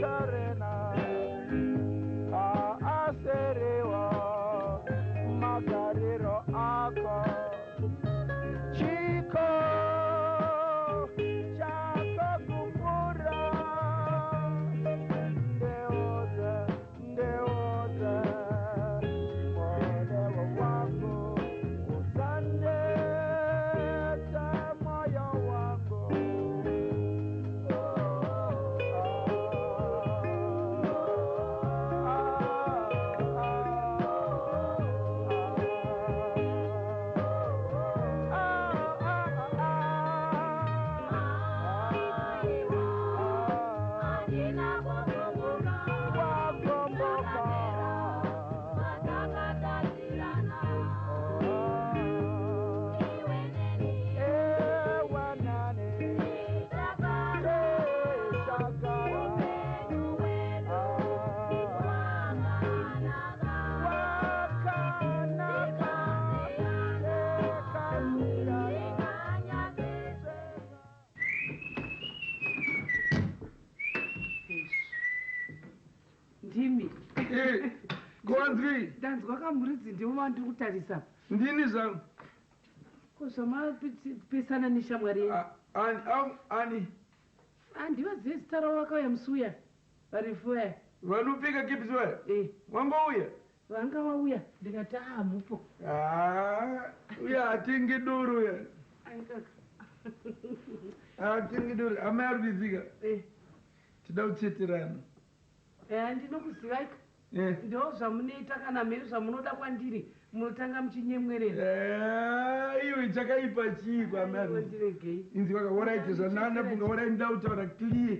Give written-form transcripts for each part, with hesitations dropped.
Macarena, Aserewa, Magariro Ako, Chico, Chaco Kupura, Deoza, Modewa Wango, Usande, Tamoyo Wango. Ndimi. Go on three. Ndanzwa kamuridzi ndiwo ndiri kutarisa. Ndini zvangu. Kuzvamapesana neshamwari yenyu. Ani. Handivazivi zita ravo vakauya musuya varifuya. Vanopfeka kepisi vaya? Wangouya? Vanga vauya ndikati mupo. Uya atenge doro ya. Atenge doro. Amai ari kuizika? Tida kutseterana. Ndinokuzivaika. Ndo zvamunoita kana mheri zvamunoda kwandiri munotanga muchinyemwerera. Iwe chakaipa chii kwamari? Inzi wakauraiti zvanana funga urai ndautaura clear.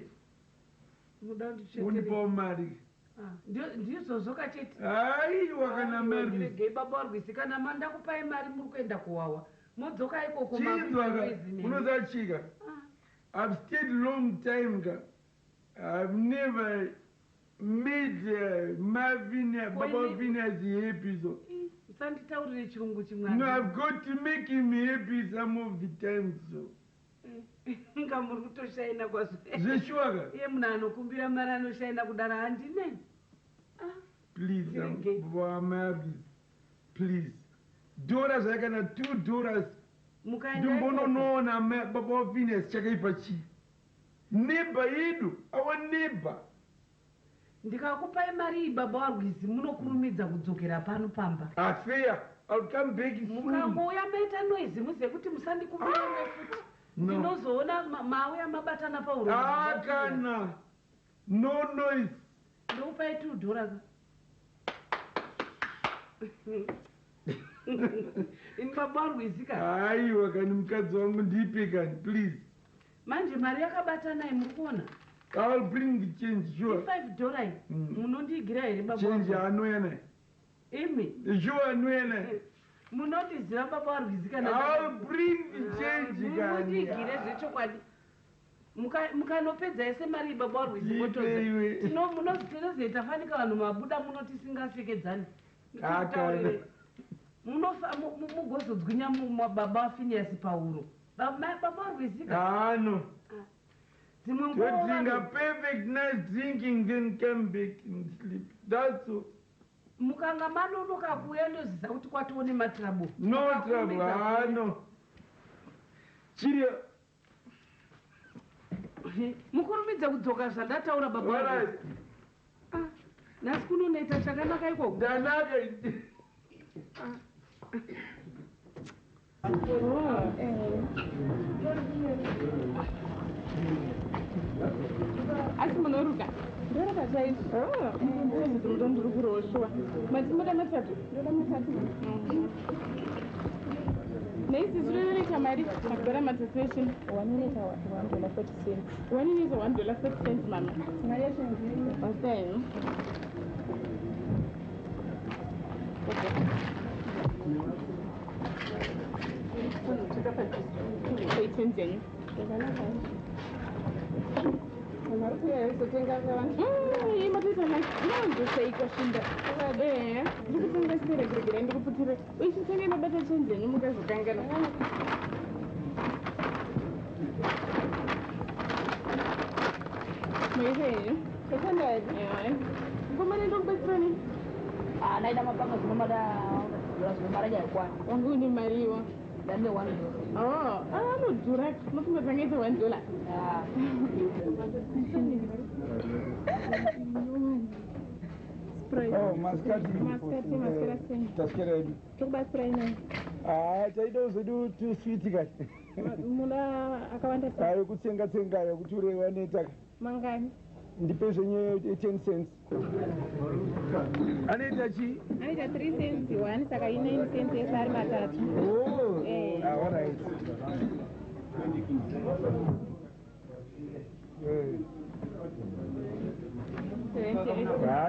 Muda ndichetere. Undipawo mari. Ndizvozvo kachete. Aiwa kana mari. Ndirege baba warwisi kana mandakupai mari muri kuenda kuwawa. Modzoka ikoko unozachika. I've stayed long time ka. I've never made Baba Vinya's happy so. No, I've got to make him happy some of the times so. Please, please. Doras, I can have $2. No, Baba Vinya's chakaipachi. Neighbor, our neighbor. Ndikakupai mari baba warwisi munokurumidza kudzokera pano pamba. Fair. I'll come back soon. Mukangouya maita noise muzive kuti musandikumbira futi. Ndinozoona mauya mabatana pauro. Kana. No noise. Ndokupai $2. Ini baba warwisi ka. Aiwa kani mukadzi wangu ndipe kani please. Manje mari yakabatana muri kuona. I'll bring the change, sure. $5. Munondigira here baba. Change anoyana. Imi. Sure anoyana. Munondiziva baba warwisi kana. I'll bring the change guys. Munondigire zvechokwadi. Mukanopedza ese mari baba warwisi motoza. Munoziterezeta fanika vanhu mabuda munotisingasvekedzani. Akana. Mugozodzwinya baba waFiniyasi pauro. Baba warwisi ka. No. To drink a perfect nice drinking, then come back and sleep. That's all. Mukanga manonoka kuya ndoziza kuti kwatione matrabo. No trouble, no. Chiria. Mukurumidza kudzoka zvandataura baba. Nhasi kunonoita chakanaka ikoko. Ndanaka. Asi munoruka ndoraka chaizvo ndo ndiri kuroshwa matimoda matatu ndoda matatu neisi zvinoita mari magora matasation $1.40 $1.40 mama mari yacho ndiri wasaino Tenzenyu. Hii matita na ndio sei kwa shinda. Ndikutenga sire gregere ndikuputire. Uishitenge na bata tenzenyu mukazokangana. Mwehe. 600. Ngomane ndo kubatsirani. Naida mapanga zinomada maraja yakwani. Wangu ni mariwa. Dande $1. Anodhura. Unofunga dzangaita $1. Maskati. Taskera yedu. Tokubatsira ina. Taida uzodu tu sweet kati. Muna akawanda ta. Ayo kutsenga yokuti urewa netaka. Mangani? Ndipe zvenye 10 cents. Anoita chi? Anoita 3 cents 1 saka 9 cents esari matatu. Oh. All right.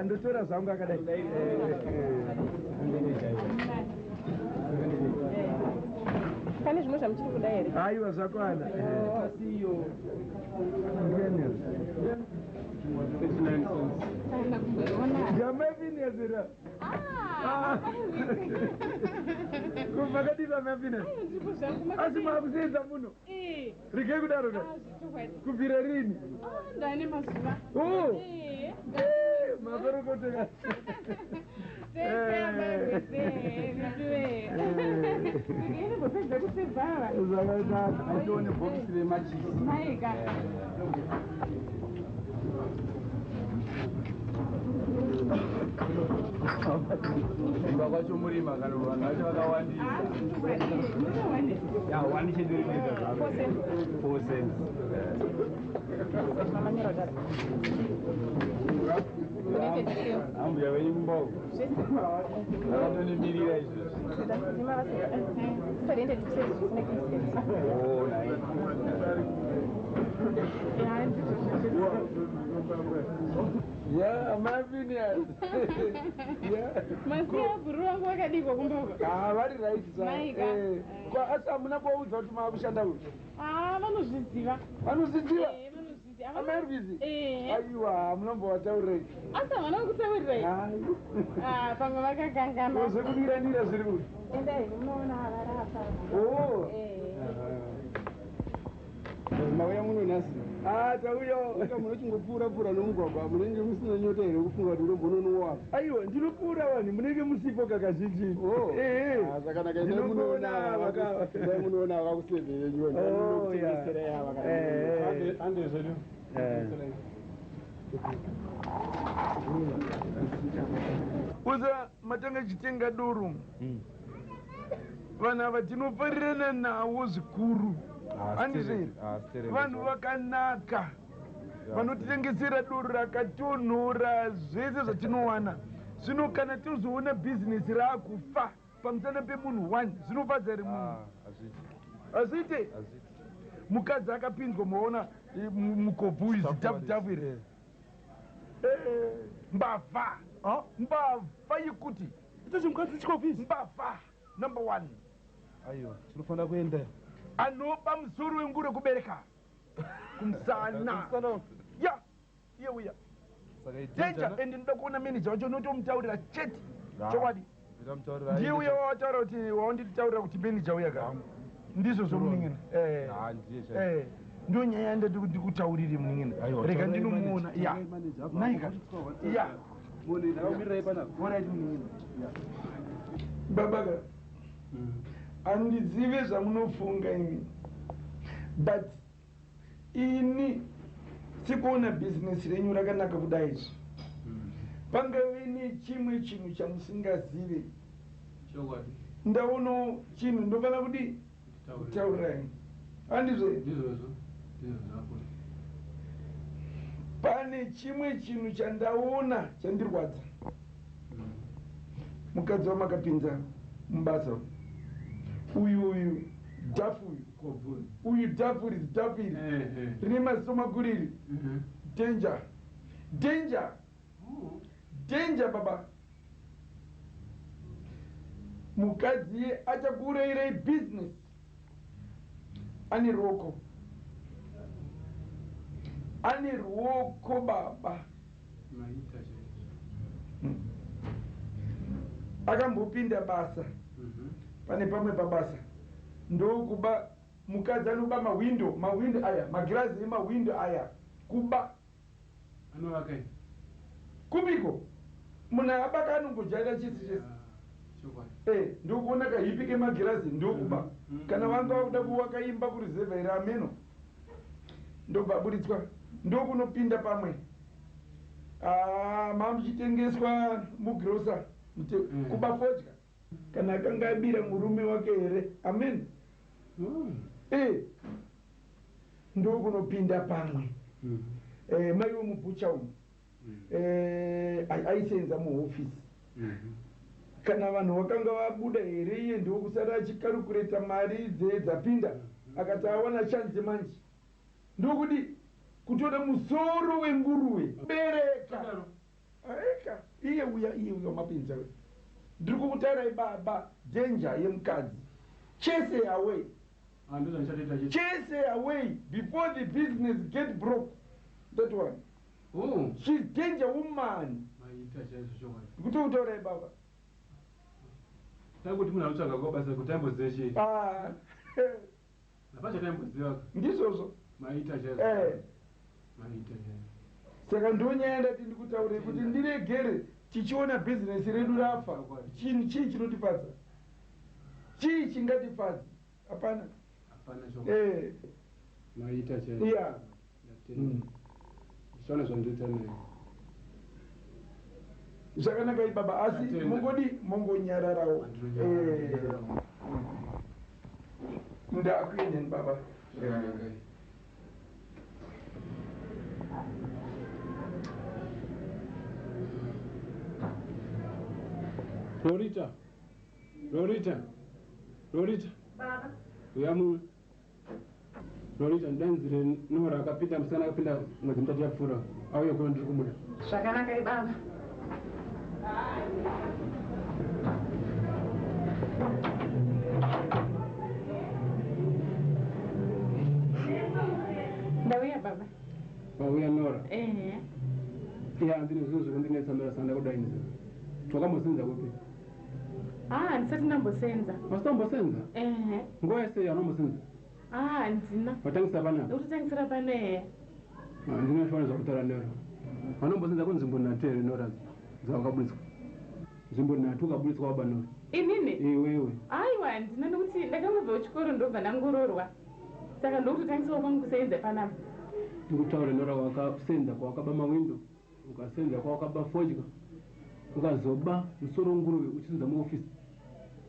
Ndotora zvangu akadai. Pane zvimwe zvamuchiri kuda here? Aiwa zvakwana. Yamafinezera. Kuvakadira mafine. Asi makusenza muno. Rike kudaro ka. Kubvira rini? Ndane mazuva. Oh. Makorokoteka. Aitone bhokisi remachisi. Maika. Imba kwacho murima kana vanhu vacho vakawandisa. Ya, wani chediri kuita zvavo. 4 cents. Hambu yave imbo. Akatonimirira izvozvi. Oh, nice. Yeah, Marvinias. Yeah. Masiya buru wangu wakadikwa kumboko. Vari right sir. Kwa asa hamuna kuudza kuti makushanda uyu. Vanozviziva. Vanozviziva? Vanozviziva. Amarwizi? Aiwa, hamunombovataurirai. Asa havana kutaurirai? Pamwe vakakangana. Ozokudira zviri kuti? Endai, munoona varapa. Oh. Mauya muno nhasi. Tauya munochingopfuura nomugwagwa munenge musina nyota here kufunga kuti unombononowa. Aiwa, ndinopfuura vanhu munenge musipo kakazhinji. Zvakanaka enda munoona vakakusevhe yenyu nokutengesera yava ande zvedu. Uza matanga chitenga duru. Vanhu ava tinofarirana nawo zvikuru. Handizviri vanhu vakanaka vanotitengesera doro rakatonhora zvese zvatinowana. Zvino kana tozoona bhizinesi raakufa pamusana pemunhu 1 zvinofadza here munhu? Hazviite. Mukadzi akapinzwa maona mukobvu izi tafu here. Mbavha yekuti mukadzi chikobvu mbavha number 1. Aiwa, tinofanira kuenda. Anopa musoro wengure kubereka kumsana. Ya, iye uya. Danger, and ndinoda kuona manager wacho notomutaurira chete. Chokwadi. Ndiye uya wataura kuti waunditaurira kuti manager uya ka. Ndizvo zvomuningina. Ndio nyaya ndikutaurire muningina. Rega ndinomuona. Ya. Naika. Ya. Babaga. Handizive zvamunofunga imi, but ini sikuona bhizinesi renyu rakanaka kudai izvi. Pangave nechimwe chinhu chamusingazive. Ndaona chinhu ndofana kuti taurirai. Handizvo? Pane chimwe chinhu chandaona chandirwadza. Mukadzi wamakapinza mubasa. Uyu dhafu uyu dhafu iri dhafu iri rine maziso makuru iri. Danger baba. Mukadzi achakuurayirei business ane ruoko baba. Akambopinda basa. Pane pamwe pabasa ndokuba mukadzi anoba mawindo aya magirazi emawindo aya kuba kumiko munhu abaka anongojaira chisi chese ndokuona kahipi kemagirazi ndokuba kana vanga vakuda kuvaka imba kurizevha iri ameno ndobvaburitswa ndokunopinda pamwe mamuchitengeswa mugirosa kuba fodya kana akanga abira murume wake here amen ndokunopinda pamwe maiwe mubhucha umu aisenza muhofisi kana vanhu vakanga vabuda here iye ndokusara achikarukureta mari dzapinda akati awana chanze manje ndokuti kutora musoro wenguruve bereka aeka iye uya mapinza we ndiri kukutarai baba dhenja yemukadzi chase away before the business get broke. That one. She's danger woman. Kuti utaurai baba takuti munhu anotsvaga kwabasa kuti ambozeshe napacha taimboziva ndizvozvo maita chaizvo saka ndonyaya ndati ndikutaurei kuti ndiregere tichiona bhizinesi redu rafa chii chinotifadza chii chingatifadza hapana maita chaizvo zvaona zvandoita naye zvakanaka ibaba asi mungodi mongonyararawo ndakuendeni baba Lorita uya mu Lorita ndanzire Nora akapinda musana akapinda mwezi mutatu yapfuura auye kuno ndiri kumuda zvakanaka ibaba ndauya baba wauya Nora iya ndine zvinhu zvekundinetsa sanda kudainza twakambosenza kupi ndisati ndambosenza masitambosenza nguva yese yanombosenza ndina watangisa panapa utotangisira pano ndinofanira zvakutaura Nora vanombosenza kunzvimbo 3 here Nora dzavakaburitswa nzvimbo 3 ukaburitswa waba Nora inini iwewe aiwa ndina nokuti ndakangobva kuchikoro ndobva ndangororwa saka ndokutotangisawo kwangu kusenza panapa ndikutaure Nora wakasenza kwawakaba mawindo ukasenza kwawakaba fodya ukazoba musoro nguruve uchisenza muofisi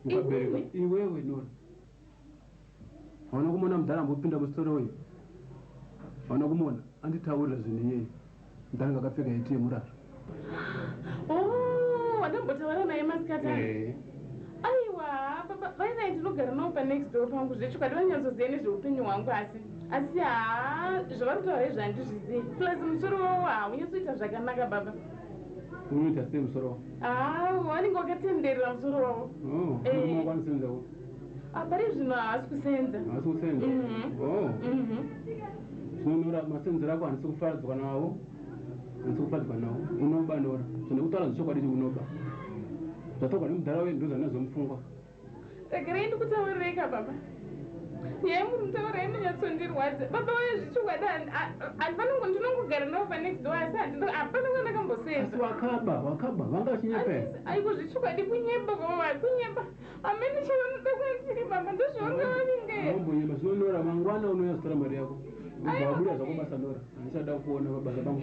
ukabereka iwewe Nora hauna kumona mudhara ambopinda musoro uyu hauna kumona anditaurira zvinhu iyeye mudhara ngakapfeka iti yemurara wandambotaura naye masikati aiwa vainai tinogara navo panext door pangu zvechukadi vanyatsoziva nezveupenyu hwangu asi zvavari kutaura izvandizvizivi plus musoro wavo haunyatsoita zvakanaka baba unoita sei musoro wavo vanenge wakatenderera musoro wavo kwanisenzawo pari zvino haasi kusenza zvinonora masenzero ako handisi kufadzwa nawo unoba Nora zvandikutaura zvechokwadi unoba zvatogwa nemudhara wedu ndozvanazomufungwa regerei ndikutaurireka baba nyaya muri mutaurai inonyatsondirwadza baba waye zvichokwadi ndinongogara navo panext door asi hapana kwa ndakambosenza wakaba vanga vachinyepa here aiko zvichokwadi kunyepa baba kunyepa amene chavanoda kwandiri baba ndozvavanga vavinge ambonyema zvinonora mangwana unoyazvitora mari yako wabuda zvako basa Nora handichada kuona mabasa pangu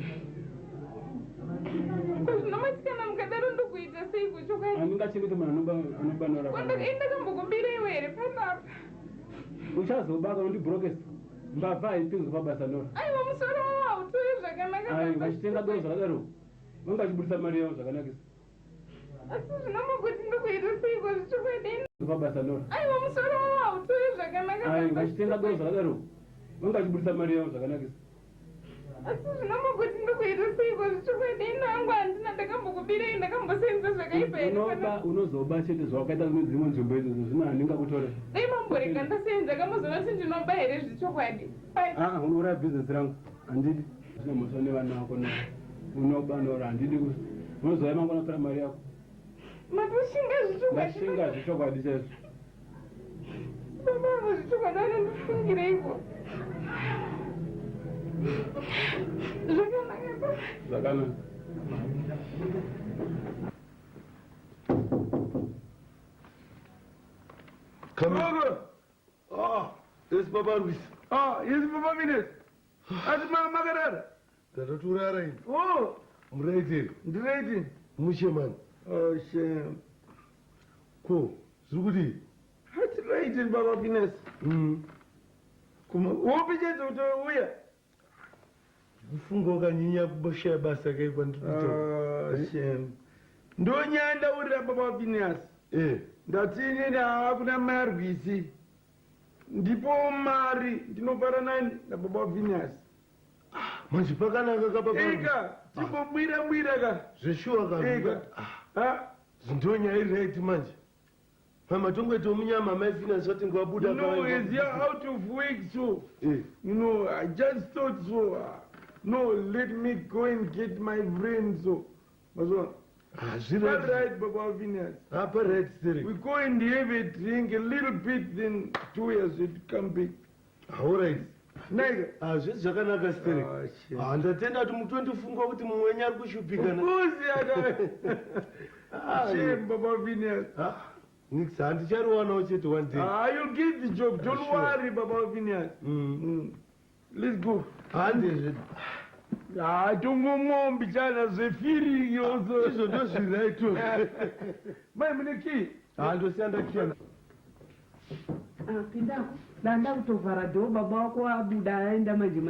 zvinomatikana mukadaro ndokuita sei kuchokwadi handingachengeti munhu anoba Nora ndakambokubira iwe here panapa uchazobaka nondibrokesa mbavha haipinzwi pabasa Nora aiwa musoro wavo hautori zvakanaka vachitenga doro zvakadaro vanga vachiburisa mari yavo zvakanakisa asi zvinomagoti ndokuita seiko zvichokwadi pabasa Nora aiwa musoro wavo hautori zvakanaka vachitenga doro zvakadaro vanga vachiburisa mari yavo zvakanakisa asi zvinomagoti ndokuita seiko zvichokwadi inangu handina ndakambokubirei ndakambosenza zvakaipa unozoba chete zvawakaita kune dzimwe nzvimbo idzodzo zvino handingakutora dai mamborega ndasenza kamuzona kuti ndinoba here zvichokwadi unouraya bhizinesi rangu handidi zvina mhosva nevana vako unoba Nora handidi unozova mangwana tora mari yako matoshinga zvichokwadi chaizvo babangu zvichokwadi vanondifungireiko zvakanaka Zvakanaka. Come. Ah, yes, Baba Luis. Ah, yes, Papa Venus. Ati makarara. Tataturara ini. Oh, Muraiteri. ndireiti. Mushemani. Oh, shame. Ko, zviri kuti? Hati raiti Papa Venus. Kuma, wopi chete utouya? Kufunga ukanyinya kushaya basa kai kwandikuita. Oh, shame. Ndonyanda urira Papa Venus. Ndatini hakuna marwisi. Ndipo mari ndinopara nani naBaba Venus. Manje pakanaka kapapa. Eka, timbobwira ka. Zveshuwa ka. Eka. Zindonya iright manje. Mama tongwete munyama mai Venus wati ngwabuda ka. No, is here out of work so. You know, I just thought so. No, let me go and get my brain so. Mazwa. That's right, Baba Venus. Right, Siri. We go and have a drink a little bit, then 2 years it come back. All right. Nega. Zvese zvakanaka Siri. Ndatenda kuti mutondifunga kuti mumwenye ari kushupikana. Uzi aka. Shame, Baba Venus. Nix, handicharuwanawo chete one day. You'll get the job. Don't worry, Baba Venus. Let's go. Tongomombi chana zvefiri yozo. Izvo ndozviraito. Mai mune key? Ndosiyanda key. Pindako. Danda kutovhara dho baba wako abuda aenda manje.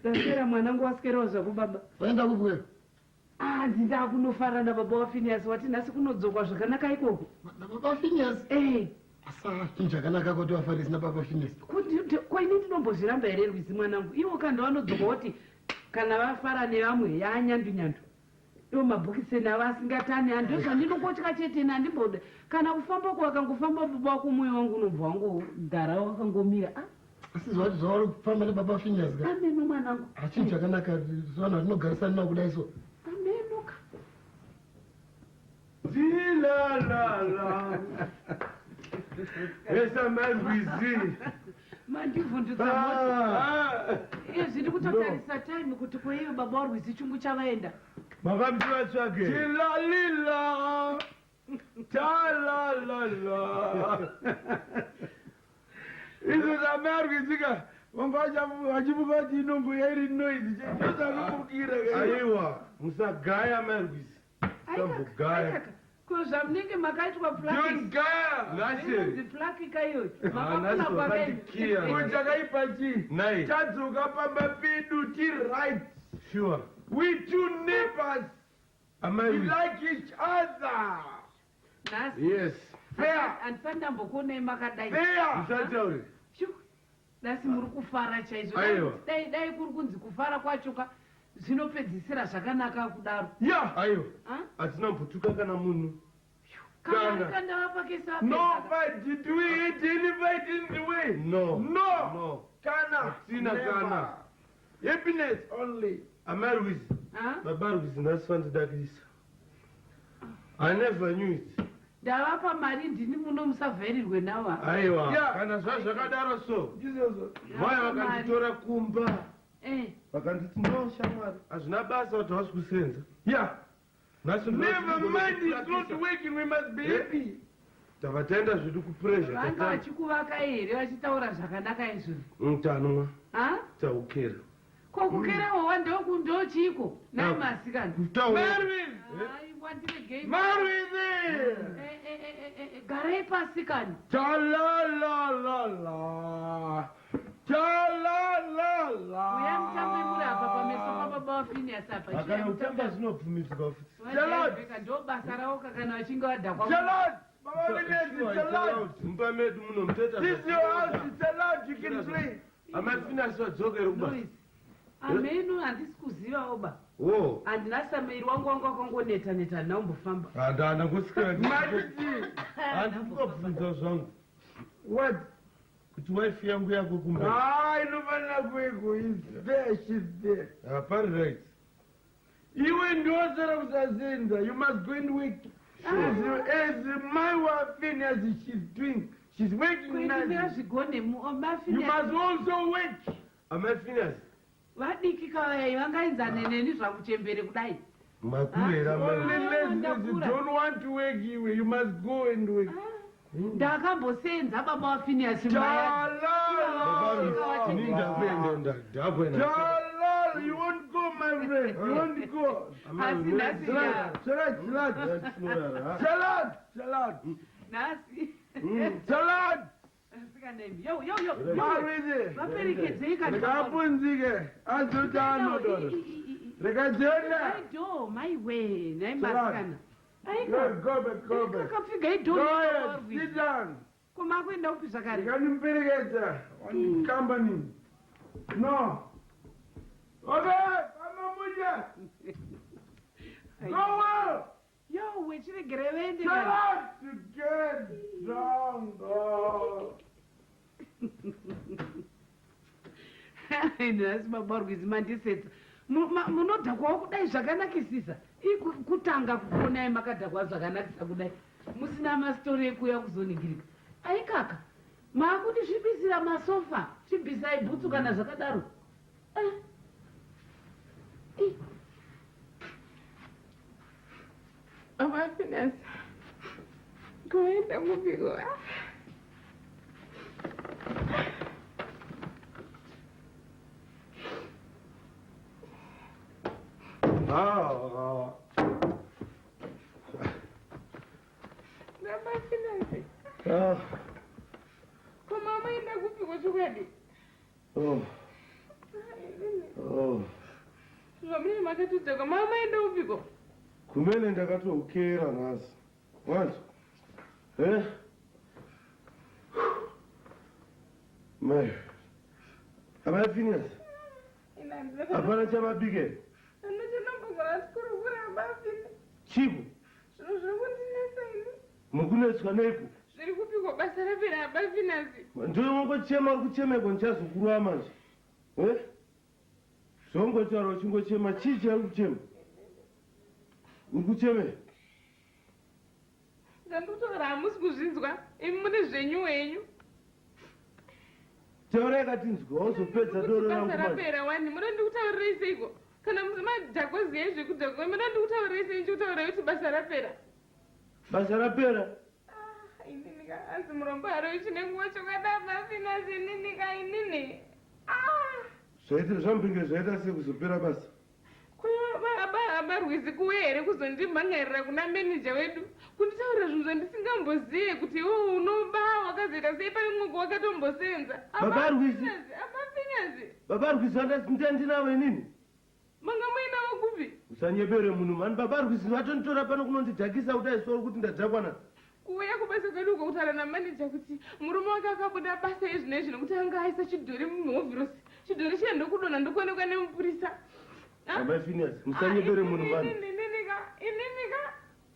Tasera mwanangu wasikerawo zvako baba. Waenda kupwe? Ndinda kunofara nababa waFinehasi wati nhasi kunodzokwa zvakanaka ikoko. Nababa Finehasi? Asa chinhu chakanaka kuti wafarisi nababa Finehasi. Kwaini ndinombozviramba here Rwizi mwanangu. Iwo kanda vanodzoka kuti kana vafara nevamwe yaanyandu-nyandu. Iwo mabhokisi navo asingatani hando zvandinongotya chete nandimbode. Kana kufamba kwakangofamba baba wako mwoyo wangu unobva wangogara wakangomira. Asi zvati zvauri kufamba nebaba Finehasi ka? Ameno mwanangu. Chinhu chakanaka zvanhu zvinogarisana nawo kudai so. Ameno ka. Zilala. Esa marwizi. Mandivhundutsa moti. Zviri kutotarisa time kuti kweiyo baba waRwizi chungu chavaenda. Makamtiwa tsvake. Tilalila. Talalala. Izvo zvamarwizi ka. Vachimuka kuti inongo yairi noise. Chozakubukira. Aiwa, musagaya marwizi. Sambogaya. Zvamunenge makaitwa plaki plaki kaiyo makafuna kwakaipa chi tadzoka pamba pedu right. Sure. We two neighbors. We like each other. Yes. Fair. Andifani ndambokuonai makadai. Fair. Musataure. Nhasi muri kufara chaizvo. Dai kuri kunzi kufara kwachoka zvinopedzisira zvakanaka kudaro. Aiwa. Hatina mbutuka kana munhu. Nobody, did we hit anybody in the way? No. Kana. Kana. Happiness only. Amarwizi. Baba Rwizi ndasifandidakisa. I never knew it. Ndavapa mari ndini muno musavherirwe nawa. Aiwa. Kana zvazvakadaro so. Vaya vakanditora kumba. Vakanditi no shamwari. Hazvina basa kuti hausi kusenza. Never mind, it's not working, we must be happy. Tavataenda zvedu kupressure. Vanga vachikuvaka here vachitaura zvakanaka izvo. Tanwa. Taukera. Kokukerawo wandokundo chiko. Nai masikana. Marvin! Marvin! Garai pasikana. Cha-la-la-la-la. Cha-la-la-la. Uyamutamba muri apa pameso pababa waFinehasi apa. Akanotamba zvinobvumidzwa futi. Ndo basa rawo kana vachinge vadhakwa. Charlotte! Baba Venus, Charlotte! Mumba medu muno muteta. This is your house, it's allowed, you can play. AmaFinehasi wadzokera kubasa. Ameno handisi kuzivawo ba. Handina sameiri wangu akangoneta naombofamba. Handana kusikira. Handikubvunza zvangu. What? Kuti wife yangu yako kumbe. Inofanira kuiko, is there, she's there. Pari right. Iwe ndosara kusasenza, you must go and work. As my wife Finehasi, she's working now. You must also work. AmaFinehasi. vadiki kavai vangainzane neni zvakuchembere kudai makurera don't want to work iwe you must go and work ndakambosenza baba wafiniasi you won't go my friend you won't go salad rekapunzike azotanodo rekadzenda maiwe naimasikana sit down kumakuenda upi zvakare ikanimuperekedza wandikamba nini no okay amamuja go well yo wechiregere vende to get drunk nhasi babarwizi mandisetsa munodhakwawo kudai zvakanakisisa kutanga kukonai makadhakwa zvakanakisa kudai musina mastori ekuya kuzoningirika aikaka maakuti svibisira masofa svibisai bhutsu kana zvakadaro amafinasi kuenda kupiko namafinasi komama enda kupiko chokwadi zvamune makatidzoka mama enda kupiko kumene ndakatoukera nhasi wanzo mai amafinasi hapana chamabikeri chipo zvinhu zviri kundinesa ini mukunetswa neiko zviri kupikwa basa rapera abafinasi ndomongochema uri kuchemeko ndichazokurwa manje zvongotaura uchingochema chii chari kuchema uri kucheme ndandikutaura hamusi kuzvinzwa imi mune zvenyu henyu taura yakatinzwa wazopedza doro basa rapera wani muda ndikutaurirei seiko kana madhakoziyai zvekudhako muda ndikutaurirei sei ndichikutaurirai kuti basa rapera basa rapera ininika hanzi murombo haro chinenguva chokadaba finasi ininika inini zvaita zvambinge zvaita sekuzopera basa abarwizi kuwe here kuzondimhangarira kuna menija wedu kunditaurira zvinhu zvandisingambozive kuti iwo unoba wakazoita sei pane mwoko wakatombosenza babarwizi vandandinavo inini manga muinavo kupi usanyepere munhu mani babarwizi vatonditora pano kunondidhakisa kuti aisoro kuti ndadhakwana kuuya kubasa kwedu ukakutaura namanija kuti murume wake akabuda basa izvino izvi nokuti anga aisa chidhori muhovhirosi chidhori chiya ndokudonha ndokuonekwa nemupurisa amafinasi musanyepere munhu mani ininika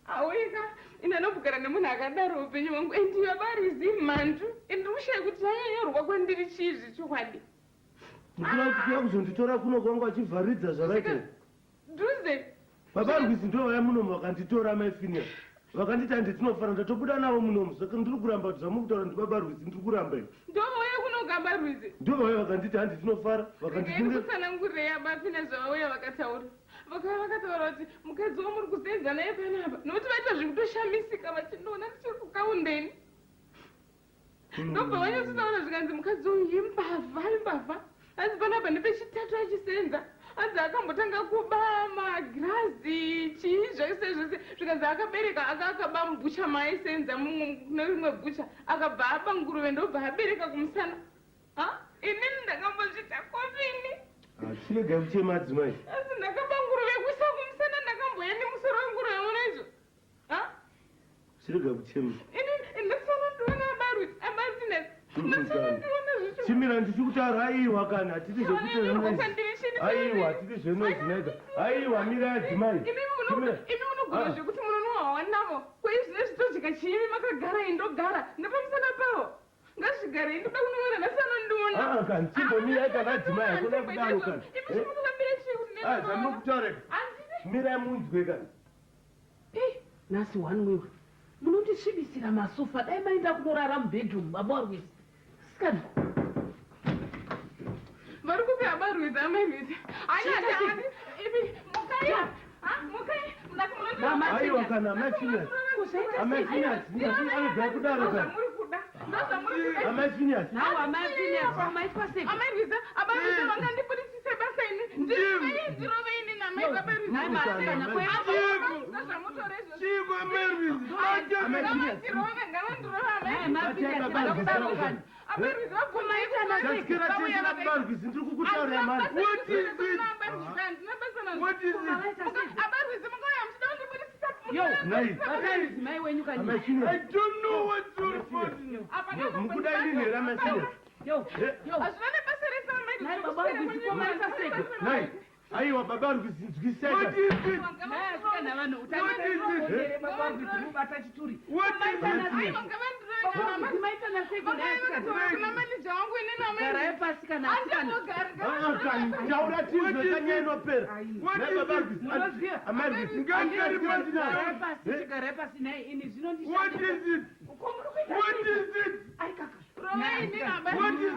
awika inanobvugara nemunhu akadaro upenyu wangu endiva barizi mhandu ndiri kushaya kuti zvanyanyorwa kwandiri chizvi chokwadi ndikuna kuti kuya kuzonditora kuno kwanga achivharidza zvavaite dhuze babarwizi ndo vaya munomu vakanditora amafinasi vakanditi handitinofanira ndatobuda navo munomu saka ndiri kuramba kuti zvamukutaura ndibabarwizi ndiri kuramba i ndovauya kunoga barwizi ndo vaya vakanditi handitinofara vakandikutsanangurei abafina zvavauya vakataura vakataura kuti mukadzi wo muri kusenza naye panapa nokuti vaita zvekutoshamisika vachindoona ndichiri kukaundeni ndobva vanyasotaura zvikanzi mukadzi uyu imbavha asi panapa ndepechitatu achisenza anzi akambotanga kuba magirazi chii zvese zvese zvikanzi akabereka akaba mubhucha maaisenza nerimwe bhucha akabva apa nguruve ndobva abereka kumusana inini ndakambozvita kopini chiregai kuchema adzimai asi ndakaba nguruve kuisa kumusana ndakamboya nemusoro wenguruve munoizvo chiregai kuchema inini ndisana ndiona abafinesi chimira ndichikutaura aiwa kana hatiti zvekuaiwa hatiti zvenozvinoita aiwa mira adzimai imi munogona zvekuti munonohwawa navo kweizvine zvitodya chiimi makagara indogara ndapamusana pavo ngazvigare ndoda kunoona nasanondiona kanchimbomira kana adzimai hakuna kudaro kana imi munokambira chii zvandokutaureka mirai munzwe kana nhasi wanwewa munondisvibisira masofa dai maenda kunorara mubhedroom babarwisi sikana vari kupi haba abarwizi amairwizi anyati ivi mukaya mukai aiwa kana amafinasi anobva kudaro kana amafinasi nawo amafinasi amaitwa sei amairwizi abarwizi vangandibudisise basa ini ndirove ini namaiaberwizi chiko amairwizi aberwizi vakumaitanasikira abarwizi ndiri kukutaurira mari aberwizi mungauya muchida kundibudisisa vakaizi mai wenyu I don't know what's your fault. Mukuda ini hera machine. hazvina nebasa rese amairwizi Nai. Aiwa baba ari kuzinzwisisa. kana vanhu utanoere baba ari kumubata chituri maneja wangu garai pasi kana Taura tizwe kanyenopera. garai pasi nai ini What zvinondisha is it? What is it? What is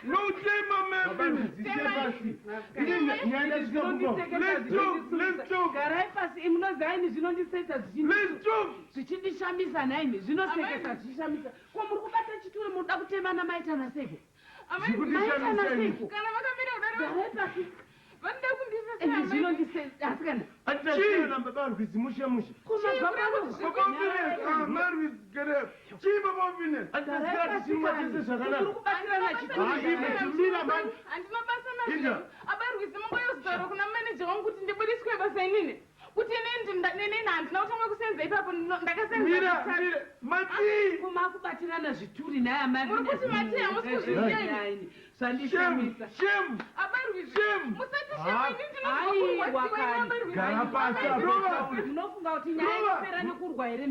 No tema Let's talk. garai pasi imunozivaini zvinondisetsa zvichindishamisa naini zvinosekesa zvichishamisa ko muri kubata chituri munoda kutemana maitana seiko maitana seiko garai pasi vanoda zvinondiseasikana abarwizi mungoyozitaura kuna maneja wangu kuti ndibudiswe basa inini kuti nene handina kutanga kusenza ipapo ndakakubatirana zvituri naye amurikuti mati hamusikuzviyaini zvandishamisa abarwizi musati munofunga kuti nyaya inopera nekurwa here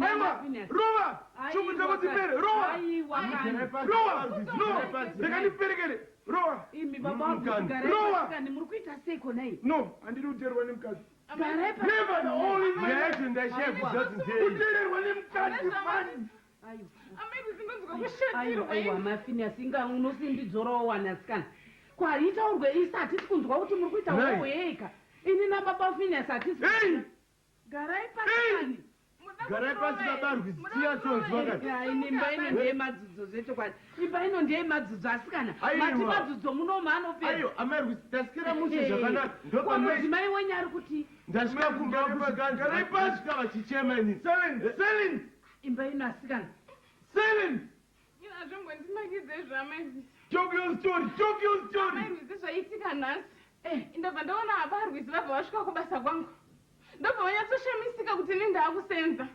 imi baba garai muri kuita seiko nai No, handidi kuteerwa nemukadzi. garai Never the only kuteerwa nemukadzi fani. aiwa mafinasi inga unosimbidzorowo wanasikana kwariitaurwe isi hatisi kunzwa kuti muri kuita wohweyeka ini nababa finasi hatisi garai pasani garai pasi babarwi tiyatonzwa ini imba ino ndeye madzidzo zvechokwadi imba ino ndeye madzidzo asikana mati madzidzo munomha anopera amarwi tasikira mushe zvakanaka ndopamudzimai wenyu ari kuti ndasvika kumba garai pasi vachichema ini 7 imba ino asikana 7 azvongondimakidze zvamairwizi Talk your story. amairwizi zvaitika nhasi ndobva ndaona abarwizi vabva vasvika kubasa kwangu ndobva vanyatsoshamisika kuti ini ndaakusenza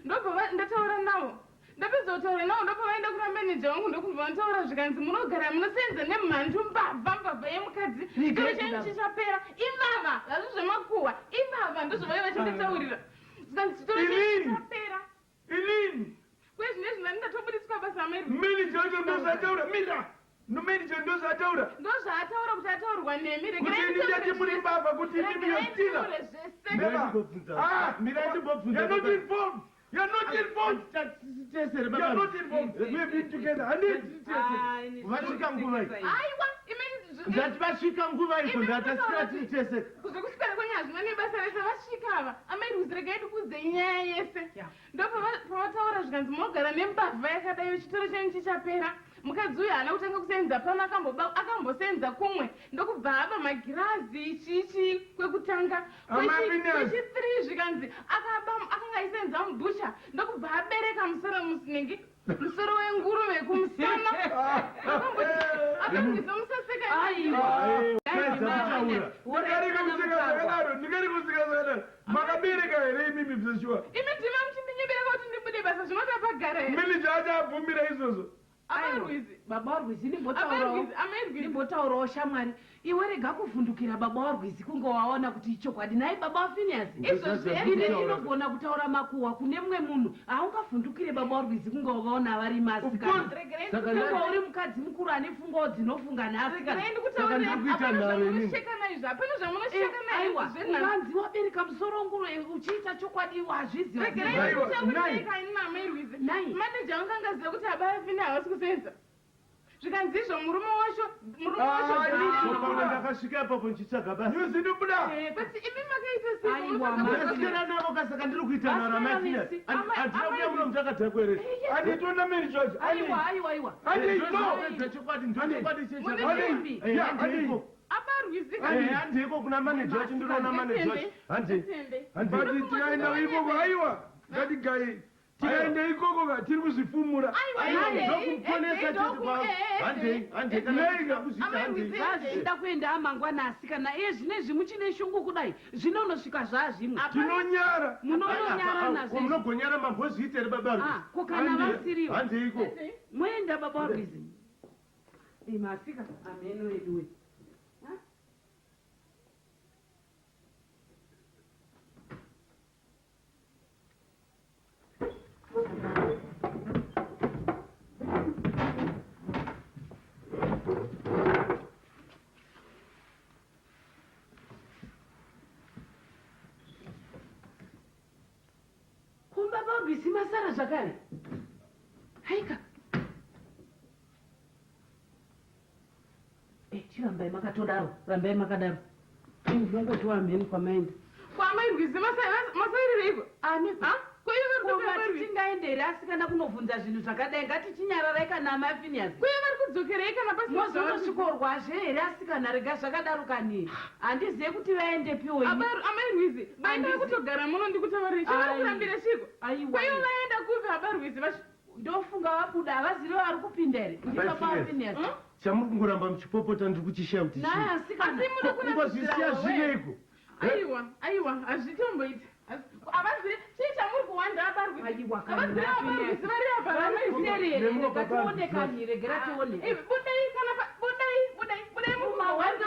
ndobva ndataura navo ndapedza kutaura navo ndobva vaenda kuna maneja wangu ndokubva vanotaura zvikanzi munogara munosenza nemhandu mbavha yemukadzi chiro chenyu chichapera ivava hazvo zvemakuhwa ivava ndozvavai vachinditaurira zvikanzi chitoro chenyu chichapera Ilini. kwezvine zvina ndatobudiswa basa amairwizi Manager wacho ndozataura. Manager ndozataura. ndozvaataura kuti ataurirwa nemi Kuti ndiyati muri baba kuti ndimi yotila. You're not informed. You're not involved. We've been together. Vachika nguva iyi. aiwa Ndati vasvika nguva iko ndatasira tichiteseka. kuzokuswera kwenye hazvina nebasa rese vasvika ava amairwizi regai ndikudze nyaya yese ndopavataura zvikanzi munogara nembavha yakadai chitoro chenyu chichapera mukadzi uyu haana kutanga kusenza pano akambosenza kumwe ndokubva ava magirazi chichi kwekutanga kwechi3 zvikanzi akanga aisenza mubhusha ndokubva abereka musoro musinenge musoro wenguruve kumusana akambwisa musaseka makabereka here imimi bzeshuwa imi ndima muchindinyebereka kuti ndibude basa zvinotapagara here manager achabvumira izvozvo amarwizi baba warwizi ndimbotaurawo shamwari iwe rega kuvhundukira baba warwizi kunge waona kuti ichokwadi naye baba waFinehasi ine inogona kutaura makuhwa kune mumwe munhu haungavhundukire baba warwizi kunge wavaona vari masikana uri mukadzi mukuru ane fungo dzinofunga neasikanaaiwa wabereka musoro nguru uchiita chokwadi wazvizimaneja ungangaziva kuti aba vaFinehasi havasi kusenza zvikanzizvo murume wacho ndakasvika ipapo ndichitsvaga basazinobuda kuti imi makaita navo kasaka ndiri kuita nhara maFinehasi handina kuya muno mutakadhakweresa anditona miri zvacho chokwadi ndochokwadi chechaiko handiko kuna maneja wacho ndinoona maneja wacho handibati tikaenda ikoko haiwa ngatigaye tikaenda ikoko ka tiri kuzvifumura zvida kuenda amangwana asikana iye zvinezvi muchine shungu kudai zvinonosvika zvazvimwe tinonyara munononyara nazvo munogonyara mambozviita ere baba kokana vasiriwo handeiko moenda baba warwizi masika ameno eduwe kumbaba warwizi masara zvakare haika chirambai makatodaro rambai makadaro mungotiwa mheni kwamaenda kwamairwizi masaiririko tingaendere asikana kunobvunza zvinhu zvakadai ngatichinyararai kana maFinehasi kuye vari kudzokerei kana pasimozonosvikorwazve here asikana rega zvakadaro kani handizive kuti vaende piwo amairwizi vaenda kutogara muno ndikutavarei chavakurambire chiko kwayo vaenda kupi abarwizi vacho ndofunga vabuda havazive vari kupinda here ndibaba waFinehasi chamuri kungoramba muchipopota ndiri kuchishaya kuti naye asikanaungozvisiya zvireiko aiwa hazvitomboiti avazivi chii chamuri kuwanda abarwizi vari apa tionekani regera tione budai kana budai mumawanda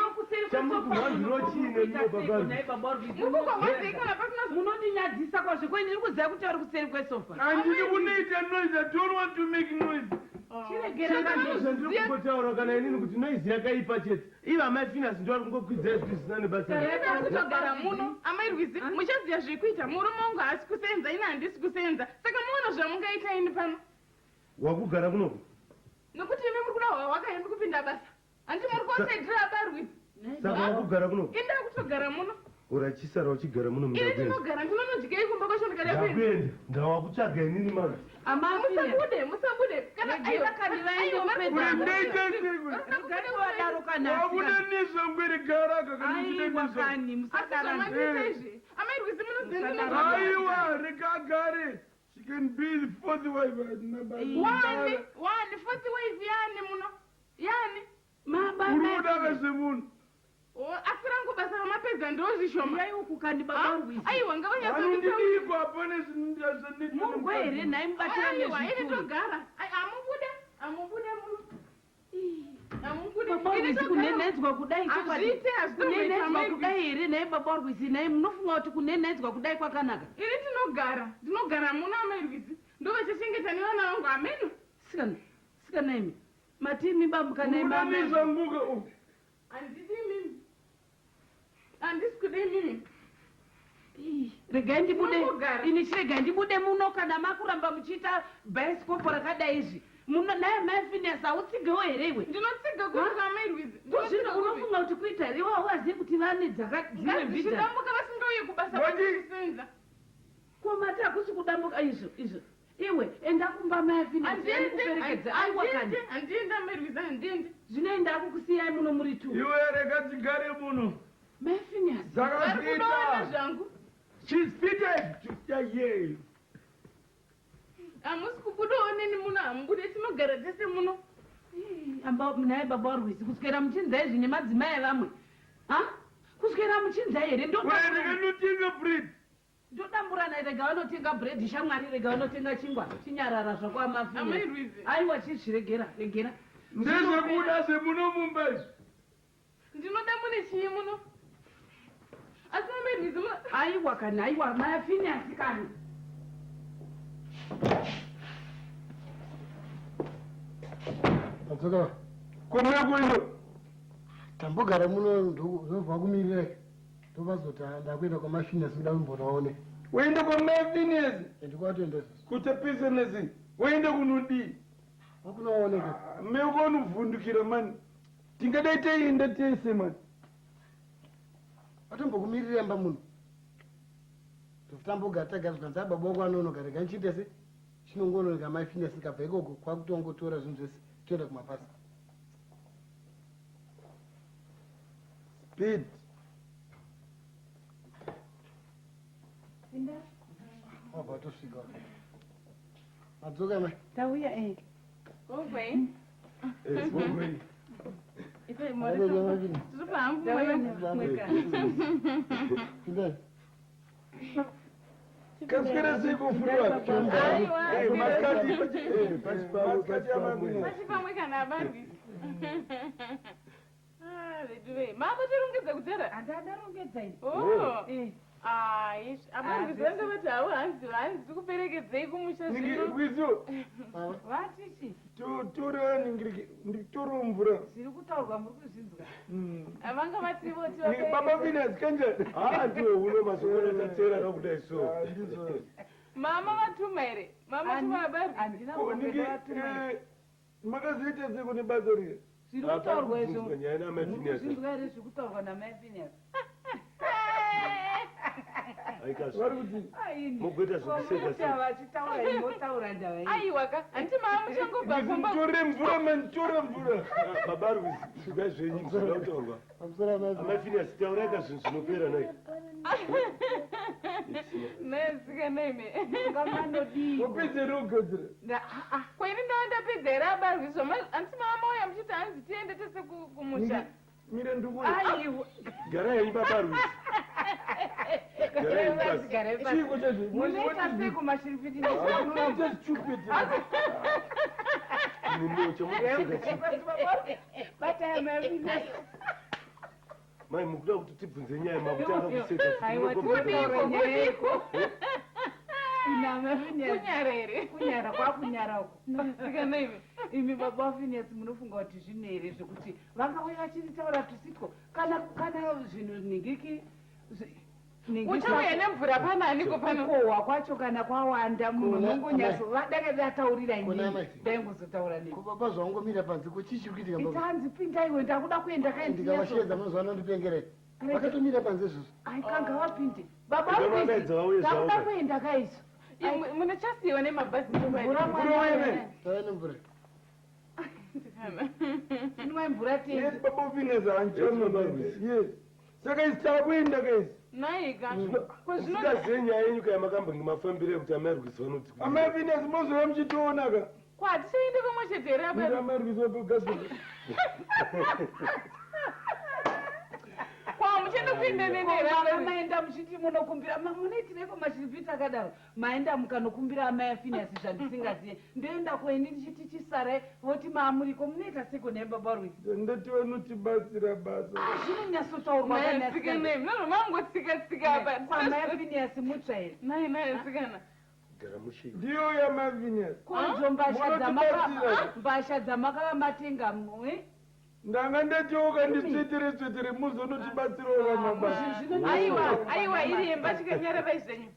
mukukwamazii kana pasina munondinyadzisa kwazvo kwei ndiri kuziva kuti vari kuseri kwesofa handidi kunoita noise. I don't want to make noise. ndiri kungotaura kana inini kuti noizi yakaipa chete iva maFinehasi ndo vari kungokwidzai zviti zvisina nebasa kutogara muno amairwizi muchaziva zvekuita murume wangu haasi kusenza ine handisi kusenza saka muona zvamungaita ini pano wakugara kunoko nokuti imi muri kuda hwawakaembi kupinda basa handi muri kuosaidira abarwizi saka wakugara kunoko inda kutogara muno urachisara uchigara muno ini ndinogara ndinonodyei kumba kwacho ndikakuenda ndawakutsvaga inini mara musabude amairwizi aiwa rekagare. She can be the fourth wife. Wani fourth wife yani muno yani urudakase munhu asirangu basa ramapedza ndozvishoma yaikukandi baba warwizi aiwa ngavanyaaanondidiko apane murwe here nhai mubatiraiwa ini togara amubude muno baba warwizi kunenhedzwa kudai kunenhedzwa kudai here nhai baba warwizi nhai munofunga kuti kunenhedzwa kudai kwakanaka ini tinogara muno amairwizi ndovachachengeta nevana vangu ameno sikanaimi matimi bamukanaimamizanguka handidi mimi handisi kudai mimi regai ndibude ini chiregai ndibude muno kana makuramba muchiita bhaisikopo rakadai izvi naye maFinehasi hautsigewo here iwe ndinotsiga kuti amairwizi unofunga kuti kuita here iwa uvazive kuti vane dzimwe mvidadambuka vasingauye kubasa kusenza komati hakusi kudambuka izvo iwe enda kumba maFinehasi handienda amairwizi handiende zvinoenda kukusiyai muno muri tu iwe rega dzigare muno maFinehasi dzakazviita zvangu she's fitted to stay here. hamusi kubudawo neni muno hamubude tinogara tese muno naye baba warwizi kuswera muchinzai zvine madzimai evamwe kuswera muchinzai here ndinotenga bread ndodamburana rega vanotenga bredhi shamwari rega vanotenga chingwa chinyarara zvako amaFinehasi aiwa chizviregera ndezvekuda semuno mumbai ndinoda mune chii muno asi mamedhizi muno aiwa kana aiwa mafinasi kana Madzoka Kumira kuino. tambogara muno ndobva kumirira ndobazota ndakuenda kwamafinesi nda kumbonaone Uende kwa mafinesi. ndikwatenda Kuta business. Uende kunudi. wakunaoneka Meukonu vundukira mani. Tingadai teienda tese mani. watombokumirira mba muno tofutambogara tagara zvikanzi ababa wako anoonogara ganchiita se chinongooneka mafinesi kabva ikoko kwakutongotora zvinhu zvese toenda kumapasi Speed. wabva tosvika madzoka mai tauya ogwei Zvogwei. ife mori tiri pahambu Kaskara sei kufurwa. Maskati. Maskati amanguni. pachipamwe kana abarwi veduve mavatirongedza kutera andadarongedzai abarwi zvanga vati havo hanzi tikuperekedzei kumusha zvino Ngwizo. vatichi Tora ningiriki. Nditora mvura. zviri kutaurwa muri kuzvinzwa vanga vativoti Baba Venus kanje. Ndiwe uno masokoro tatera nokudai so. mama vatuma here mama tuma abarwi handina Niki makazoita seko nebasa rike. zviri kutaurwa izvo Nyaya namafinesi. zvinzwa here zviri kutaurwa namafinesi Aikazi. Vari kuti Mogweta zvokuseka sei. vachitaura imotaura ndava aiwaka handi mama muchangobva kumba Tore mvura man, tora mvura. Babaru zviga zvenyu zvinotaurwa. pamusoro mafi Amafinesi tauraika zvinhu zvinopera nai. nesika neme ngamanodii Wapedza rogadzira. kwaini ndava ndapedza here abarwi zvoma handisi mama uya muchiti hanzi tiende tese kumusha Mira ndikuwe. aiwa Garai babaru. Chiko chacho. munoita sei kumashirifiti Just stupid. Munhu chamukuseka chi. bataya mafinesi Mai mukuda kuti tibvunze nyaya makutanga kuseka. aiwa tinotaura nyaya yeko namafinesi kunyara here kunyara kwakunyara uko nesika neme imi baba vafinesi munofunga kuti zvino here zvekuti vakauya vachiritaura tusitwo kana zvinhu ningiki uchauya nemvura pananiko pano kukohwa kwacho kana kwawanda munhu mongonyaso vadake vataurira Kuna inini mai. ndaingozotaura nemi kubaba zvawangomira panze kuchichi kuitika itanzi pindaiwe ndakuda kuenda ndikavashedza mazuva ano ndipengerei vakatomira panze izvozvo aikanga wapinde baba Ndinovaedza vauye zvavo. ndakuda kuenda kaizo munachasiyiwa nemabhazi mvura mwana tava nemvura inwai mvura tenzi Yes, Baba Venus anchama. Yes. Saka isitakuenda guys. naika kwezvino Sikaziye nyaya yenyu kaya makambonge mafambire kuti amarwisi vanoti. Ama Venus mozova muchitoona ka. kwatichaende pamwechete here Mira abarwi amarwisi wapegadzira. kwamuchende kuenda nenhere abarwi maenda muchiti munokumbira munoitireiko mashiripiti akadaro maenda mukanokumbira amai afinasi zvandisingaziye ndoenda kweni ndichiti chisarai voti maamuriko munoita seko nebaba rwisi Ndativanotibasira basa. zvinonyatsotaurwa nesika neme nono mangotsika-tsika apa kwamai afinasi mutsva here nai sikana Gara mushiki. Ndiyo yama Venus. kwadzo mbasha dzamakava matenga mwe Ndanga ndatiwoka nditsvetere muzonotibatsirawo vana basa. aiwa iri yemba chikanyararai zvenyu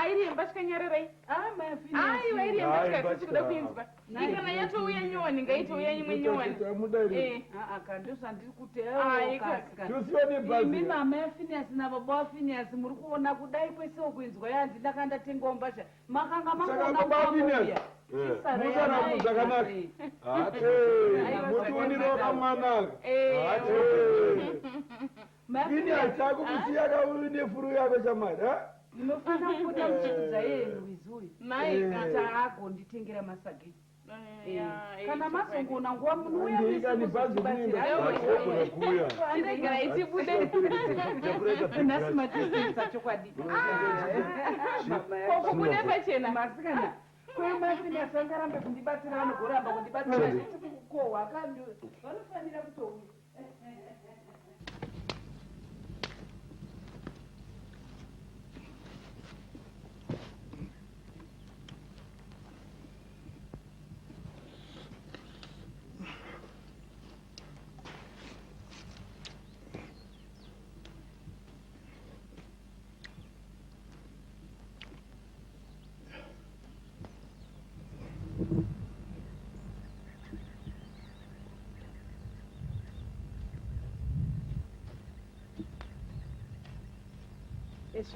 airi yemba chikanyararai aiwa iri yemba chikatikuda kuinzwa ikana yatouya nyowani ngaitouya imwe nyowani Amudari. kandozvandiri Tosiwa imi nebasa. mama afinasi nababa wafinasi muri kuona kudai kwesewo kuinzwa yanzi ndakandatengawo mbasha makanga Saka baba Venus. Muzaramu zvakanaka. Mutionero kamanaka. Venus chako kusiya nefuru yako chamari. ndinofana kupota muchikudza yenyu izuyi naika kuti agonditengera masagi kana mazongona nguva munouya Ndikani bhazi kuenda. Kuya. tiregera itibude nhasi matisensa chokwadi kokubude pachena masikana kwemafinasi vangarambe kundibatsira vanogoramba kundibatsira zviti kukohwa kandi vanofanira kutouya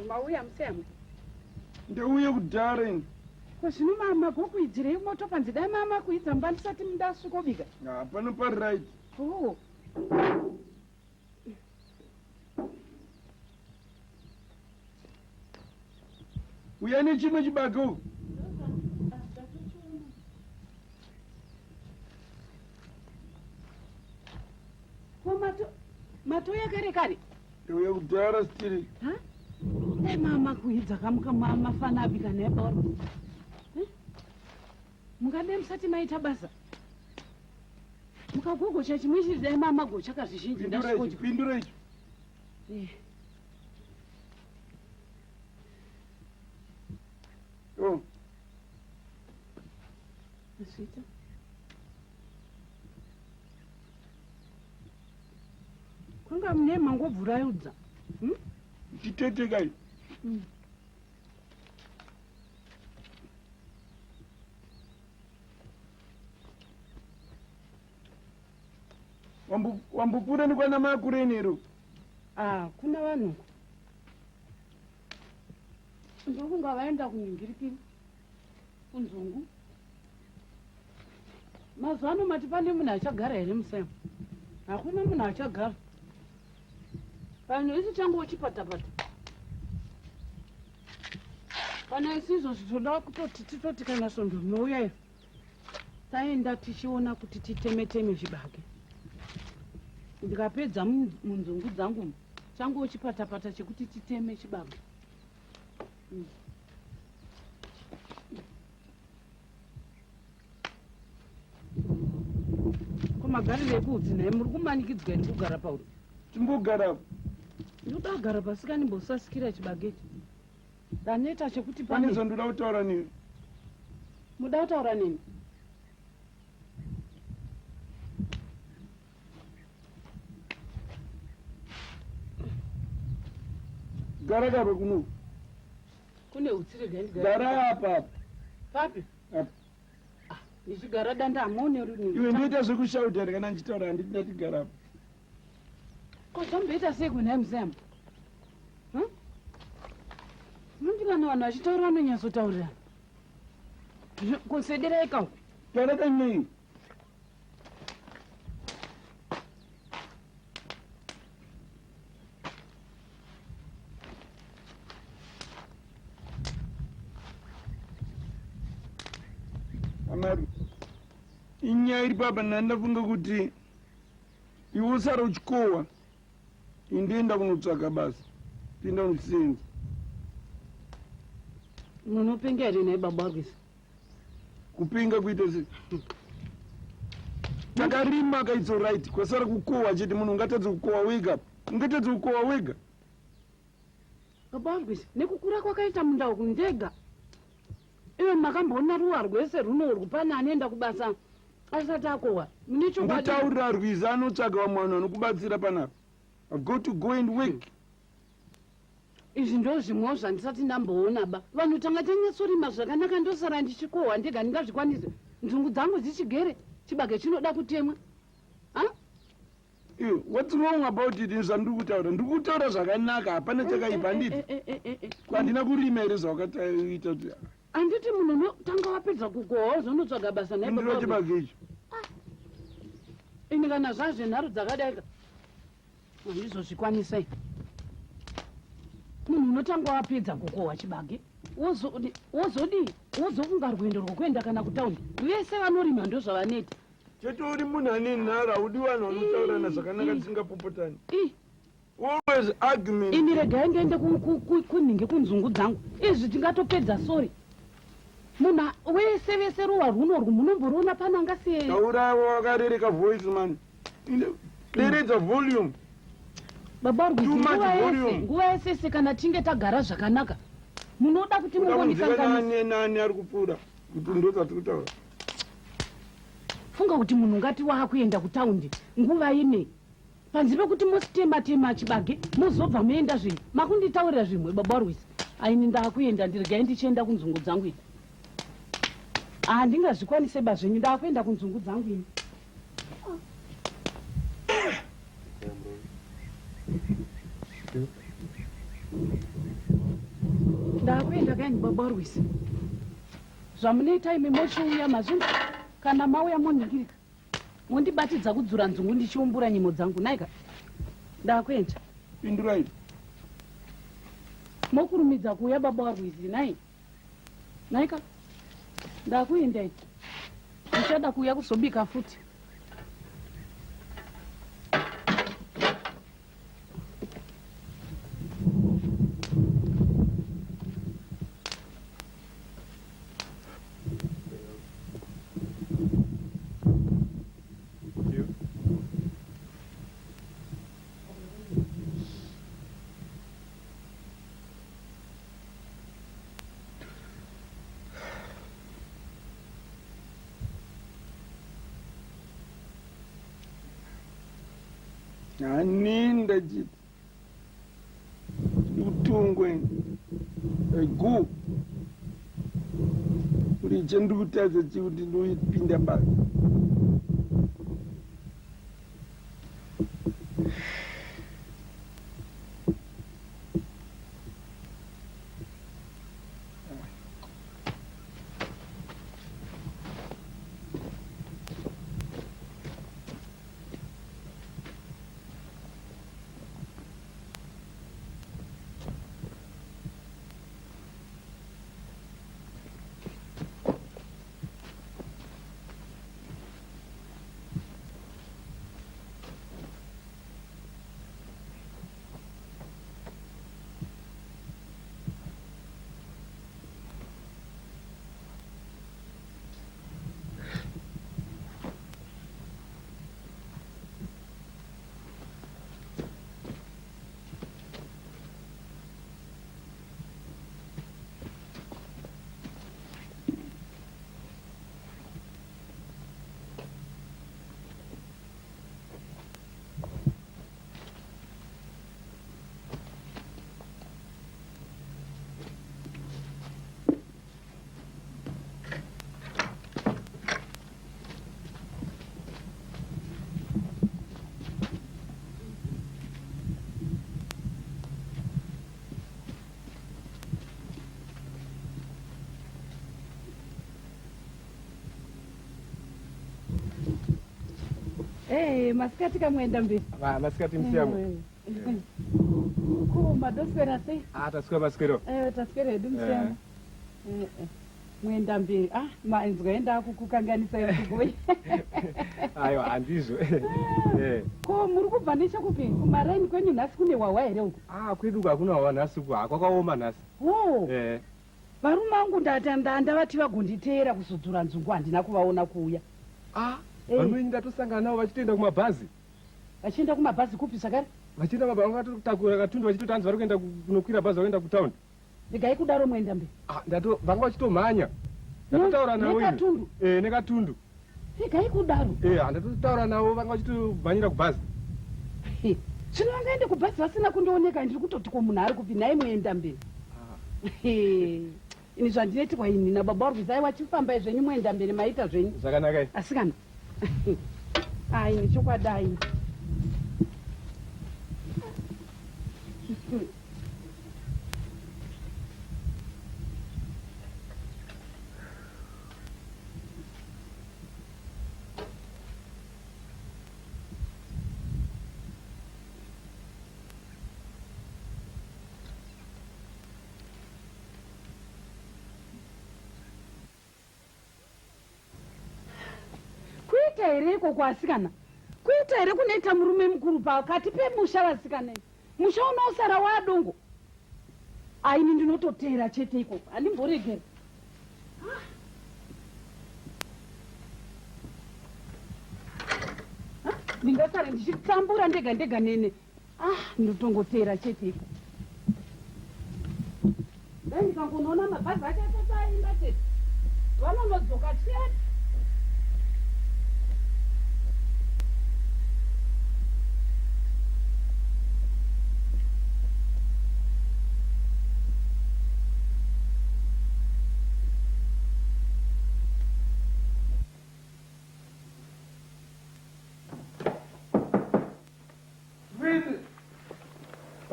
Mauya Msemo. Ndeuye kudhara ini. Zvino mama gokuidzirei moto panze dai mama kuidza mba ndisati ndasvika kubika. Hapana paright. Oh. Uya nechimwe chibage. Mato yakare kare. Ndeuye kudhara stiri. Dai mama kuidza kamuka mama fana abika neboro. Mungade musati maita basa. Mukagogocha chimwe chiri dai mama gocha kazvizhinji ndasvika. Pindura icho. Oh. Asvita. Kwanga mune mangobvura yudza. Chitete kai. Wambupura ni kwana makurenero. Kuna vanhu. Ndokunga vaenda kunyingirikini. Kunzungu. Mazwano mati pane munhu achagara here Musemo. Hakuna munhu achagara. Vanhu isi changu uchipata-pata. Kana isizo zvitoda kutoti titoti kana svondo rinouya iri. Taenda tichiona kuti titeme-teme chibage. Ndikapedza munzungu dzangu changu uchipata-pata chekuti titeme chibage. Kumagarire ekudzi naye muri kumanikidzwa iri kugara pauri. Timbogara. Ndoda kugara pasi kani mbosasikira chibageti. Daneta chekuti pane zondoda kutaura nini? Muda kutaura nini? Gara gabe kuno. Kune utsire gani gara apa. Papi? Ndichigara danda amone runi. Iwe ndoita zvekushaudha kana ndichitaura handiti gara apa. Kwazvamboita sei kuna Musemo? Mundikana vanhu vachitaura vanonyatsotaurira. Kusedera ikawo. Gara kanei. Amari. Inyaya iri papa nandafunga kuti iwe usara uchikowa. Indienda kunotsvaga basa. Pinda kunosenza. Munopinga here naye baba warwisa? Kupinga kuita sei? Takarima akaitso right kwasara kukowa chete munhu ungatadze kukowa wega. Ungatadze kukowa wega. Baba warwisa nekukura kwakaita munda uku ndega. Iwe makamboona ruwa rwese runo rwupana anoenda kubasa asati akowa. Mune chokwadi. Nditaurira Rwiza anotsvaga vamwe vanhu vanokubatsira panapa. I got to go and work. Izvi ndo zvimwewo zvandisati ndamboona ba. Vanhu tanga tanyatsorima zvakanaka ndosara ndichikohwa ndega ndingazvikwanise. Nzungu dzangu dzichigere chibage chinoda kutemwa. What's wrong about it? Ndiri kutaura zvakanaka hapana chakaipa handiti. Kwandina kurima here zvawakaita kuti. Handiti munhu tanga wapedza kukohwa zonotsvaga basa naye. Ndiro chibage icho. Ini kana zvazvenharo dzakadaika. Handizozvikwanisai. Munhu unotanga wapedza kukohwa chibage wozokunga rwendo rwokuenda kana kutaundi. Vese vanorima ndo zvavanoita. Chetori munhu ane nhara haudi vanhu vanotaurana zvakanaka tisingapopotani. Always argument. Ini regai ndiende kunhingi kunzungu dzangu. Izvi tingatopedza sori. Munhu wese vese ruwa runorwu munomboriona pananga sei? Taura wakarereka voice man. Deredza volume. Baba warwisa nguva yese kana tinge tagara zvakanaka munoda kuti mungonisangana nani ari kupfuura kuti ndotati kutaura. Funga kuti munhu ngati waakuenda kutaundi nguva ine panze pekuti mositema-tema chibage mozobva muenda zvimwe makunditaurira zvimwe baba warwisa. Aini ndaakuenda ndiregai ndichienda kunzungu dzangu idzi. handingazvikwanise bazvenyu ndakuenda kunzungu dzangu ini ndakuenda kaini baba Rwisi zvamunoita imi mochiuya mazvino kana mauya monhingirika mondibatidza kudzura nzungu ndichiumbura nyimo dzangu naika ndakuenda pindurai mokurumidza kuuya baba Rwisi nai naika ndakuenda iti ndichada kuuya kuzobika futi aninda chiti ndikutongwe gu uri chendikutaza chikuti ndopinda basa masikati kamwenda mberi masikati msiyamu ko madoswera sei taswera masikero taswera hedu msiyamu mwenda mberi manzwaenda kukukanganisa ikugoi aiwa handizvo ko muri kubva nechekupi kumaraini kwenyu nhasi kune wawa here uku kwedu hakuna wawa nhasi uku kwakaoma nhasi varume vangu ndavati vagonditeera kuzodzura nzungu handina kuvaona kuuya vanwenyu ndatosangana navo vachitoenda kumabhazi vachienda kumabhazi kupi zvakare vachienda vangatotakura katundu vachitoti hanzi vari kuenda kunokwira bhazi vakuenda kutaundi regai kudaro mwoenda mberi vanga vachitomhanya ndatotaura navo nekatundu regai kudaro handatotaura navo vanga vachitomhanyira kubhazi zvino vangaende kubhazi vasina kundooneka ndiri kutoti ko munhu ari kupi nai mwoenda mberi ini zvandinoitirwa ini nababa Rwisi aiwa chifambai zvenyu mwoenda mberi maita zvenyu zvakanaka asikana ini chokwadai kuita here iko kuasikana kuita here kunoita murume mukuru pakati pemusha vasikanai musha unousara wadongo aini ndinototeera chete ikoko handimboregera ndingasara ndichitsambura ndega ndega nene ndinotongoteera chete iko dai ndikangonoona mabhazi achatosaimba chete vanonodzoka chete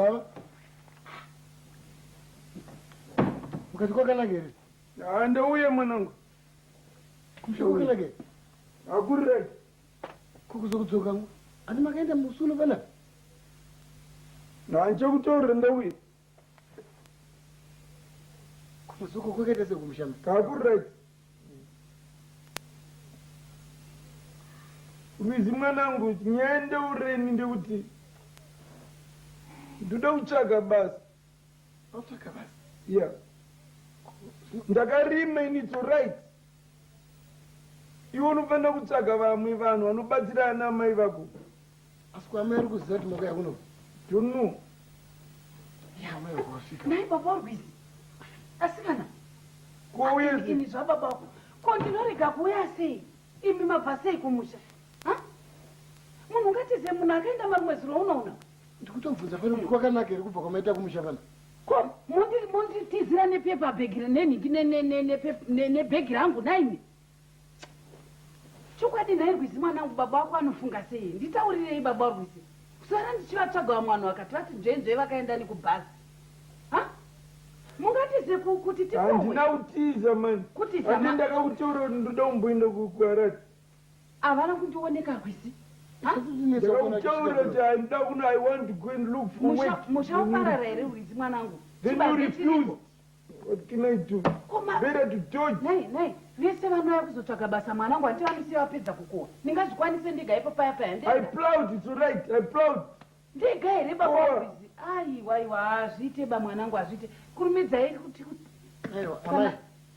Baba. Mukati kwakanaka here? Ndauye mwanangu. Kumusha kwakanaka here? Hakurira. Kukuzokudzoka ngo. Ani makaenda musuno pana? Ndanchokutorera ndauye. Kumusoko kwakaita sekumushamba. Hakurira. Rwizi mwanangu, nyende ureni ndekuti ndoda kutsvaga basa. Watsvaga basa? Yeah. Ndakarima ini, it's alright. Iwe unofanira kutsvaga vamwe vanhu vanobatsira ana mai vako. Asi kwamai ari kuziva kuti makauya kuno? Don't know. Amai vakwasvika. Nai baba Rwizi. Asikana. Kuuya ini zvababa vako. Ko ndinorega kuuya sei? Imi mabva sei kumusha? Munhu ungatize munhu akaenda marumwezi rounoona. Ndikutobvunza pano kuti kwakanaka here kubva kwamaita kumusha pano? Ko munditizira nepepa bhegi nenhingi nebhegi rangu naimi. Chokwadi nai Rwizi mwanangu, baba wako anofunga sei? Nditaurirei baba Rwizi. Kusara ndichivatsvaga vamwe vanhu vakati vati nzvenzve vakaenda nekubhazi. Mungatize kuti tipowe. Handina kutiza mani. Kutiza mani. Ndakakutaura kuti ndoda kumboenda kuKarati. Havana kundioneka Rwizi. Ndakakutaura kuti handida kuno, I want to go and look for work. Musha waparara here Rwizi mwanangu. Then you refuse. What can I do? Better to dodge. Nai, vese vanouya kuzotsvaga basa mwanangu handi vanosiya vapedza kukura. Ndingazvikwanise ndega ipo paya. I plowed, it's alright. I plowed. Ndega here baba Rwizi. Aiwa, hazviite ba mwanangu, hazviite. Kurumidzai kuti Aiwa,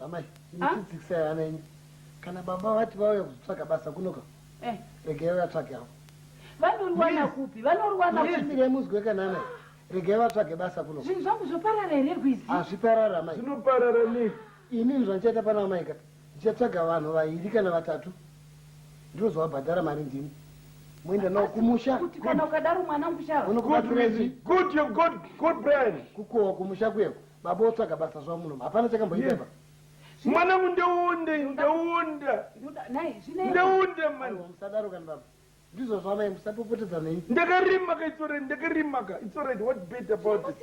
amai, nditsikisai ana enyu. Kana baba vati vauya kuzotsvaga basa kunoka, regai vatsvagawo. Vanoriwana kupi? Vanoriwana kupi? Mirei muzwe kana amai. Regai vatsvage basa kunoka. Zvinhu zvangu zvoparara here Rwizi? Hazviparara amai. Zvinoparara nei? Inini zvandichaita pana amai ka. Ndichatsvaga vanhu vaviri kana vatatu. Ndinozovabhadhara mari ndini. Muenda nawo kumusha. Kuti kana ukadaro mwanangu shava. Good, you've got good plan. Kukohwa kumusha kuyeko. Baba otsvaga basa zvawo muno. Hapana chakamboita pa. Mwanangu ndaunda. Nai, zvine. Ndaunda mani. Musadaro kana baba. Ndizvo zvamai musapopotedza nei. Ndakarimaka, it's alright. What bad about it?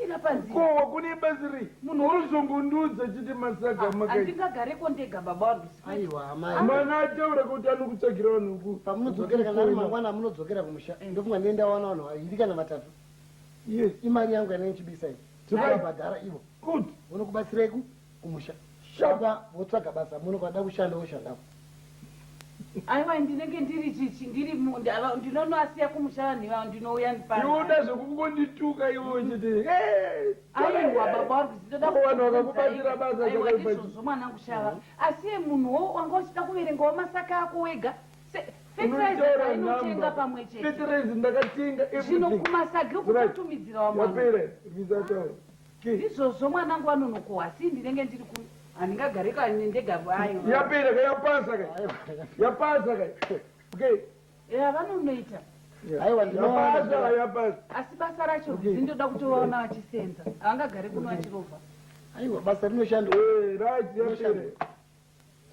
Kowa kune basiri. Munhu unozongondiudza chiti masaga maka. Handingagareko ndega baba Rwizi. Aiwa amai. Mwana ataura kuti anokutsvagira vanhu ku. Pamunodzokera kana ari mangwana munodzokera kumusha. Ndofunga ndienda wana vanhu vaviri kana vatatu. Yes. Imari yangu yanei chibisa iyi. Tikabhadhara ivo. Good. Unokubatsiraiku kumusha. Shaba votsvaga basa munokwada kushanda woshandawo. Aiwa ndinenge ndiri chichi ndiri ndinonoasiya kumusha vanhu ivavo ndinouya ndipana. Iwoda zvekungondituka iwo chiti. Aiwa baba Rwizi ndoda vanhu vakakubatsira basa zvakaipa. Izvozvo mwanangu shava. Asiye munhuwo wanga uchida kuverengawo masaka ako wega. Fertilizer ainotenga pamwe chete. Fertilizer ndakatenga everything. Zvino kumasagi okutotumidzira wamwana. Yapera, Rwizi. Izvozvo mwanangu anonokohwa. Asi ndinenge ndiri ku handingagareka ndega vayo. Yapera ka yapasa ka. Okay. Vanonoita. Aiwa yapasa. Asi basa racho Rwizi ndoda kutovaona vachisenza. Havangagari kuno vachirova. Aiwa basa rinoshanda. Right, yapera.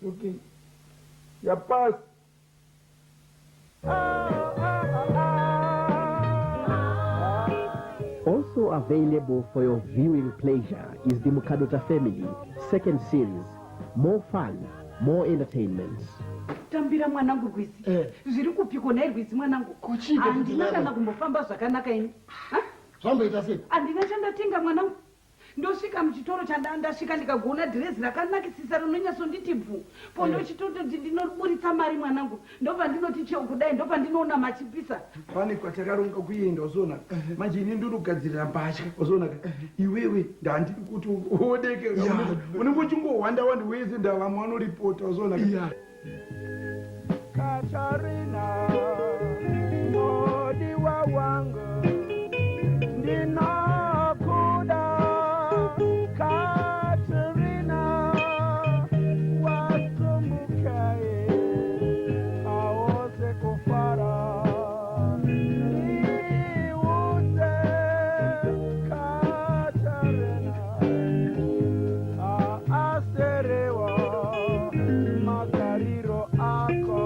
Okay. Yapasa. Also available for your viewing pleasure is the Mukadota Family second series. More fun, more entertainment. Tambira mwanangu Rwizi. Zviri kupiko nai Rwizi mwanangu. Handina kana kumbofamba zvakanaka ini. Zvamboita sei? Handina chandatenga mwanangu. Ndosvika muchitoro chandasvika ndikagona dhirezi rakanakisisa rinonyatsonditi bvu. Po ndochitoti ndinoburitsa mari mwanangu. Ndobva ndinoti cheo kudai ndobva ndinoona machipisa. Pane kwatakaronga kuenda uzona. Manje ini ndiri kugadzirira mbatya uzona. Iwewe ndandiri kuti uodeke. Unongochingowanda wese ndavamwe vanoripota uzona. Katarina modiwa wangu ndinokuda Katarina wakumbukaye awose kufara niuze Katarina aserewa magariro ako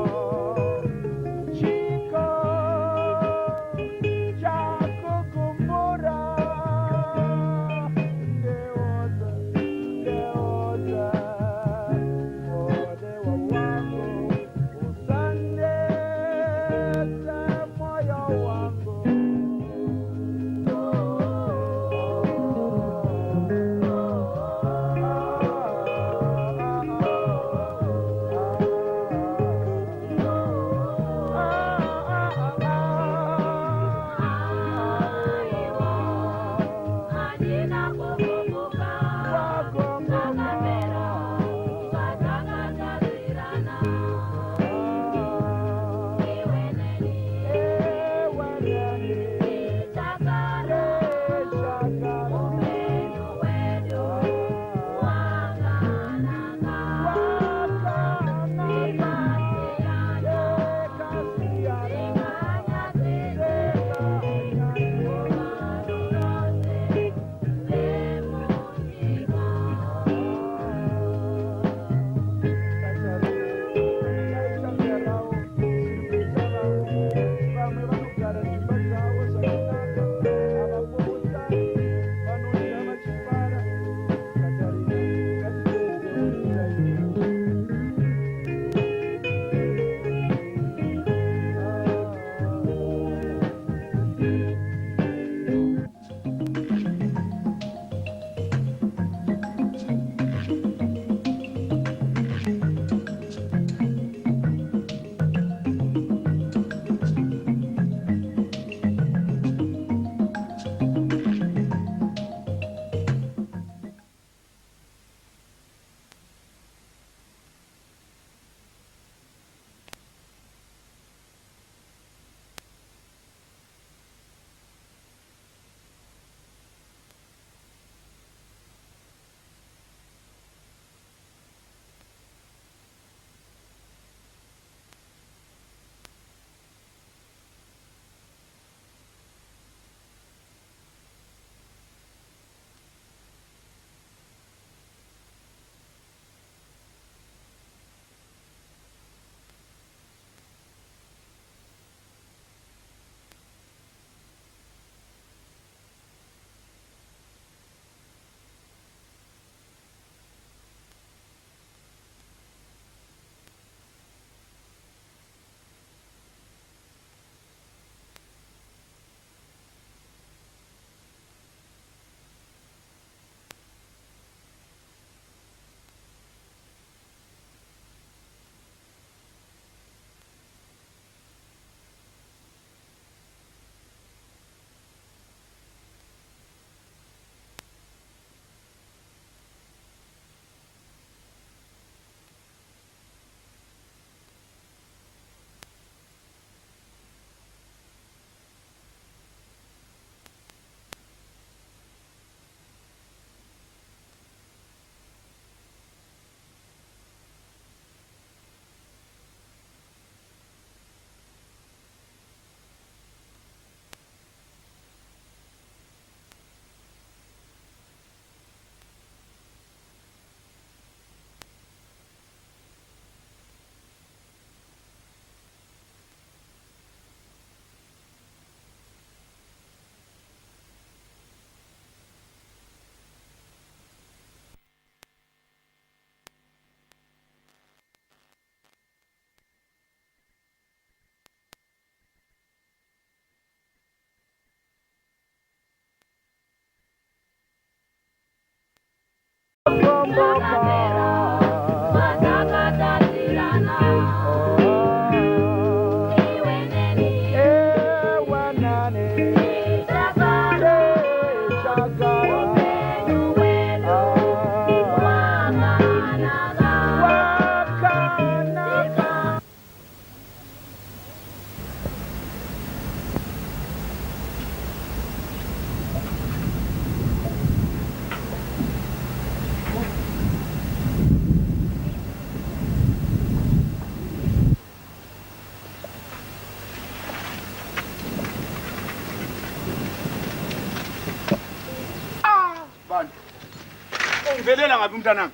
Ungangivelela ngapi mntanami?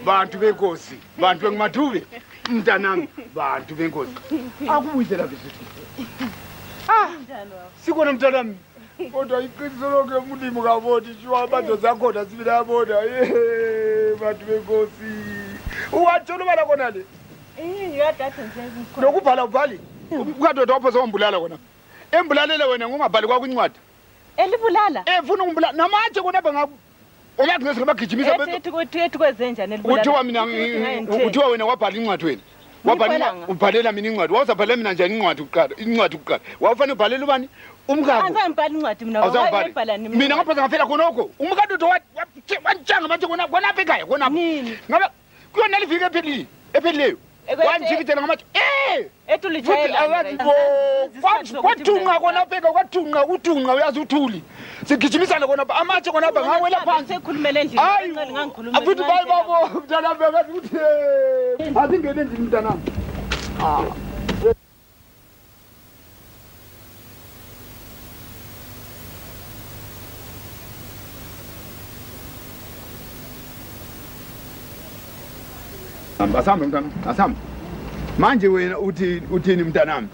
Bantu benkosi, bantu bengumathubi. Mntanami, bantu benkosi. Akubuyise lapha isithi. Sikona mntanami. Kodwa iqiniso lonke umlimo kabodi shiwa abantu zakhona sibila yabona. Bantu benkosi. Uwathula bala kona le. Yadade nje. Nokubhala ubhali. Ukadodwa wapho zombulala kona. Embulalele wena ngungabhali kwakuncwadi. Elibulala? Ufuna ungibulala namatshe kona bengaku. Oyathi ngesingabagijimisa ethi kwezenjani elibulala? Uthiwa mina uthiwa wena wabhala incwadi wena. Wabhala ubhalela mina incwadi. Wawuzabhalela mina njani incwadi ukuqala? Incwadi ukuqala. Wawufanele ubhalele ubani? Umkakho. Angibhala incwadi mina. Wayibhala nini? Mina ngapha ngafela khonoko. Umkakho wantshanga manje kona apha ekhaya kona apha. Ngabe kuyona livike ephelileyo. Wanjikitela ngamatshe. Etulitshayela. Kwathunqa kona pheka kwathunqa uthunqa uyazi uthuli. Sigijimisana kona apha amatshe kona apha ngawela phansi. Sekhulumela endlini encane ngangikhuluma. Afuthi bayi babo mntana beka uthi asingene endlini mntana. Asambe mntana, asambe. Manje wena uthini mntanami?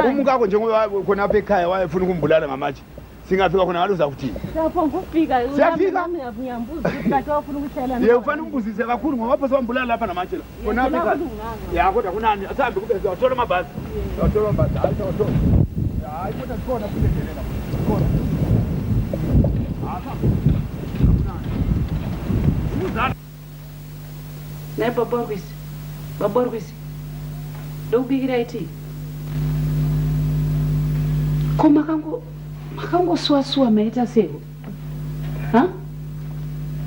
Umkakho njengoba khona apha ekhaya wayefuna ukumbulala ngamatshe. Singafika khona ngalo uzakuthini? Lapho ngufika Siyafika? ngiyambuza ukuthi kade wafuna ukuthela. Yebo kufanele umbuzise kakhulu ngoba wapho sombulala lapha namatshe la. Khona apha ekhaya. Ya kodwa kunani? Asambe kube sizothola amabhasi. Sizothola amabhasi. Hayi sizothola. Hayi kodwa sikhona kulendelela. Sikhona. Naye baborwisi ndokubikira ithi ko makangosuwasuwa maita seko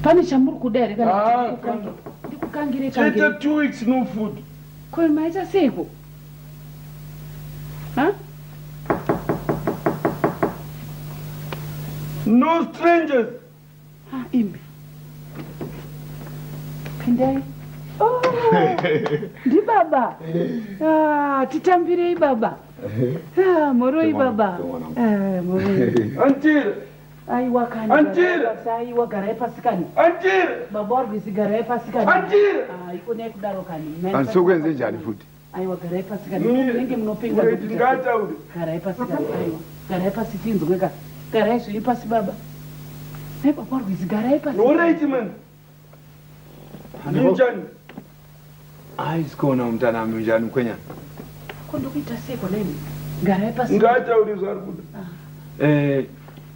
pane chamuri kuda here kana ndikukangire 2 weeks no food ko maita seko no strangers imbi pendai ndi baba titambirei baba moroi baba Antira aiwa kani aiwa garai pasikani baba warwisi garai pasikani ikone kudaro kani Ansokwenze njani futhi? aiwa garai pasikani nenge munopinga ngatauri garai pasikani aiwa garai pasitinzo kweka garai zviri pasi baba ai baba warwisi garai pasi no right man njani Hayi sikona umntanami njani mkhwenyana? Kondokuita seko nini? Garai pasi. Ngatauri zvarikuda.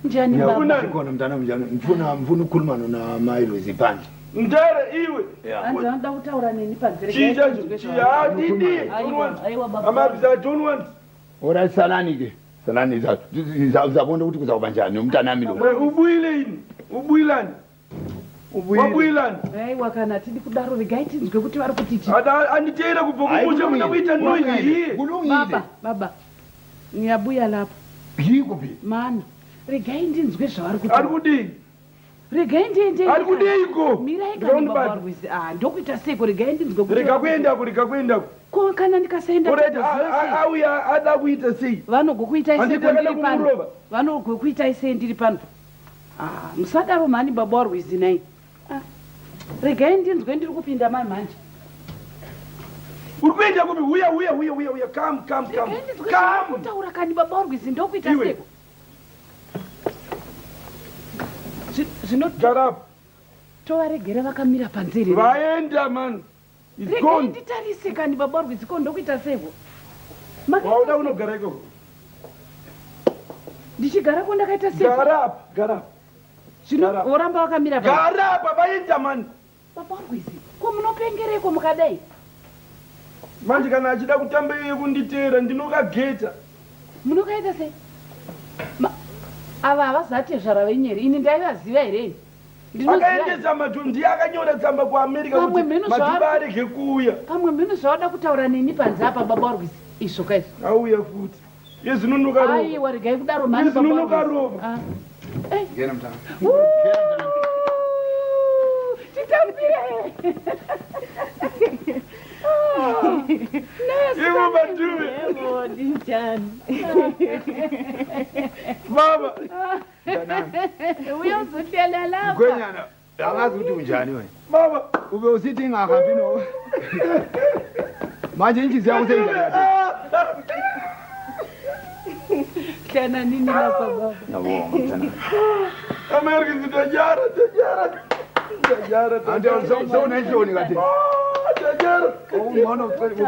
Njani baba? Sikona mntanami njani? Mfuna ukukhuluma na Mailo ziphandle. Ndare iwe. Anzanda utaura nini panzere? Chinja didi. Aiwa baba. Amabisa don't want. Ora salani ke. Salani uzabona ukuthi kuzawuba njani umntanami lo. Ubuyile yini? Ubuyilani? Ubuyilani? Aiwa kana tidi kudaro rigaitinzwe kuti vari kutiti. Anditeera kubva kumusha muda kuita noise. Baba. Ngiyabuya lapho. Yiko phi? Mana. Regai ndinzwe zvavari kuti. Ari kudini? Regai ndiende. Ari kudiko? Mirai kana baba warwisi. Ndokuita seko regai ndinzwe kuti. Rikakuenda. Ko kana ndikasaenda. Auya ada kuita sei? Vanogokuita seko ndiri pano. Vanogokuita sei ndiri pano. Musadaro mani baba warwisi nai. Regai ndinzwe ndiri kupinda manje. Uri kuenda kupi? Uya. Come. Kutaura kani baba warwisi ndokuita seko. Garap. Tovaregera vakamira panziri. Vaenda man. It's gone. Nditarise kani baba warwisi ko ndokuita seko. Wauda unogara ikoko. Ndichigara ko ndakaita seko. Garap. Oramba wakamira panziri. Garap vaenda man. Baba warwisi ko munopengereko mukadai. Manje kana achida kutamba iye kunditeera ndinokageta. Munokaita sei? Ava havazati zvara venyeri ini ndaivaziva here. Akaendesa matumbi ndiye akanyora tsamba kuAmerica kuti matumbi arege kuuya. Pamwe mhino zvawada kutaura neni panze apa baba warwisi izvoka izvo. Auya futi. Yezinonoka ropa. Aiwa regai kudaro mani baba. Yezinonoka ropa. Gera mtana. Titambire. Ivo matumbi. Yebo ndinjani. Baba. Uya uzotela lapha. Mkhwenyana. angazi ukuthi unjani wena baba ube usithi ingahambi no manje inhliziyo yakho seyinjani hlana nini lapha baba yabonga mntana America sitajara ande sewunenhloni kade tajara ungona ucedi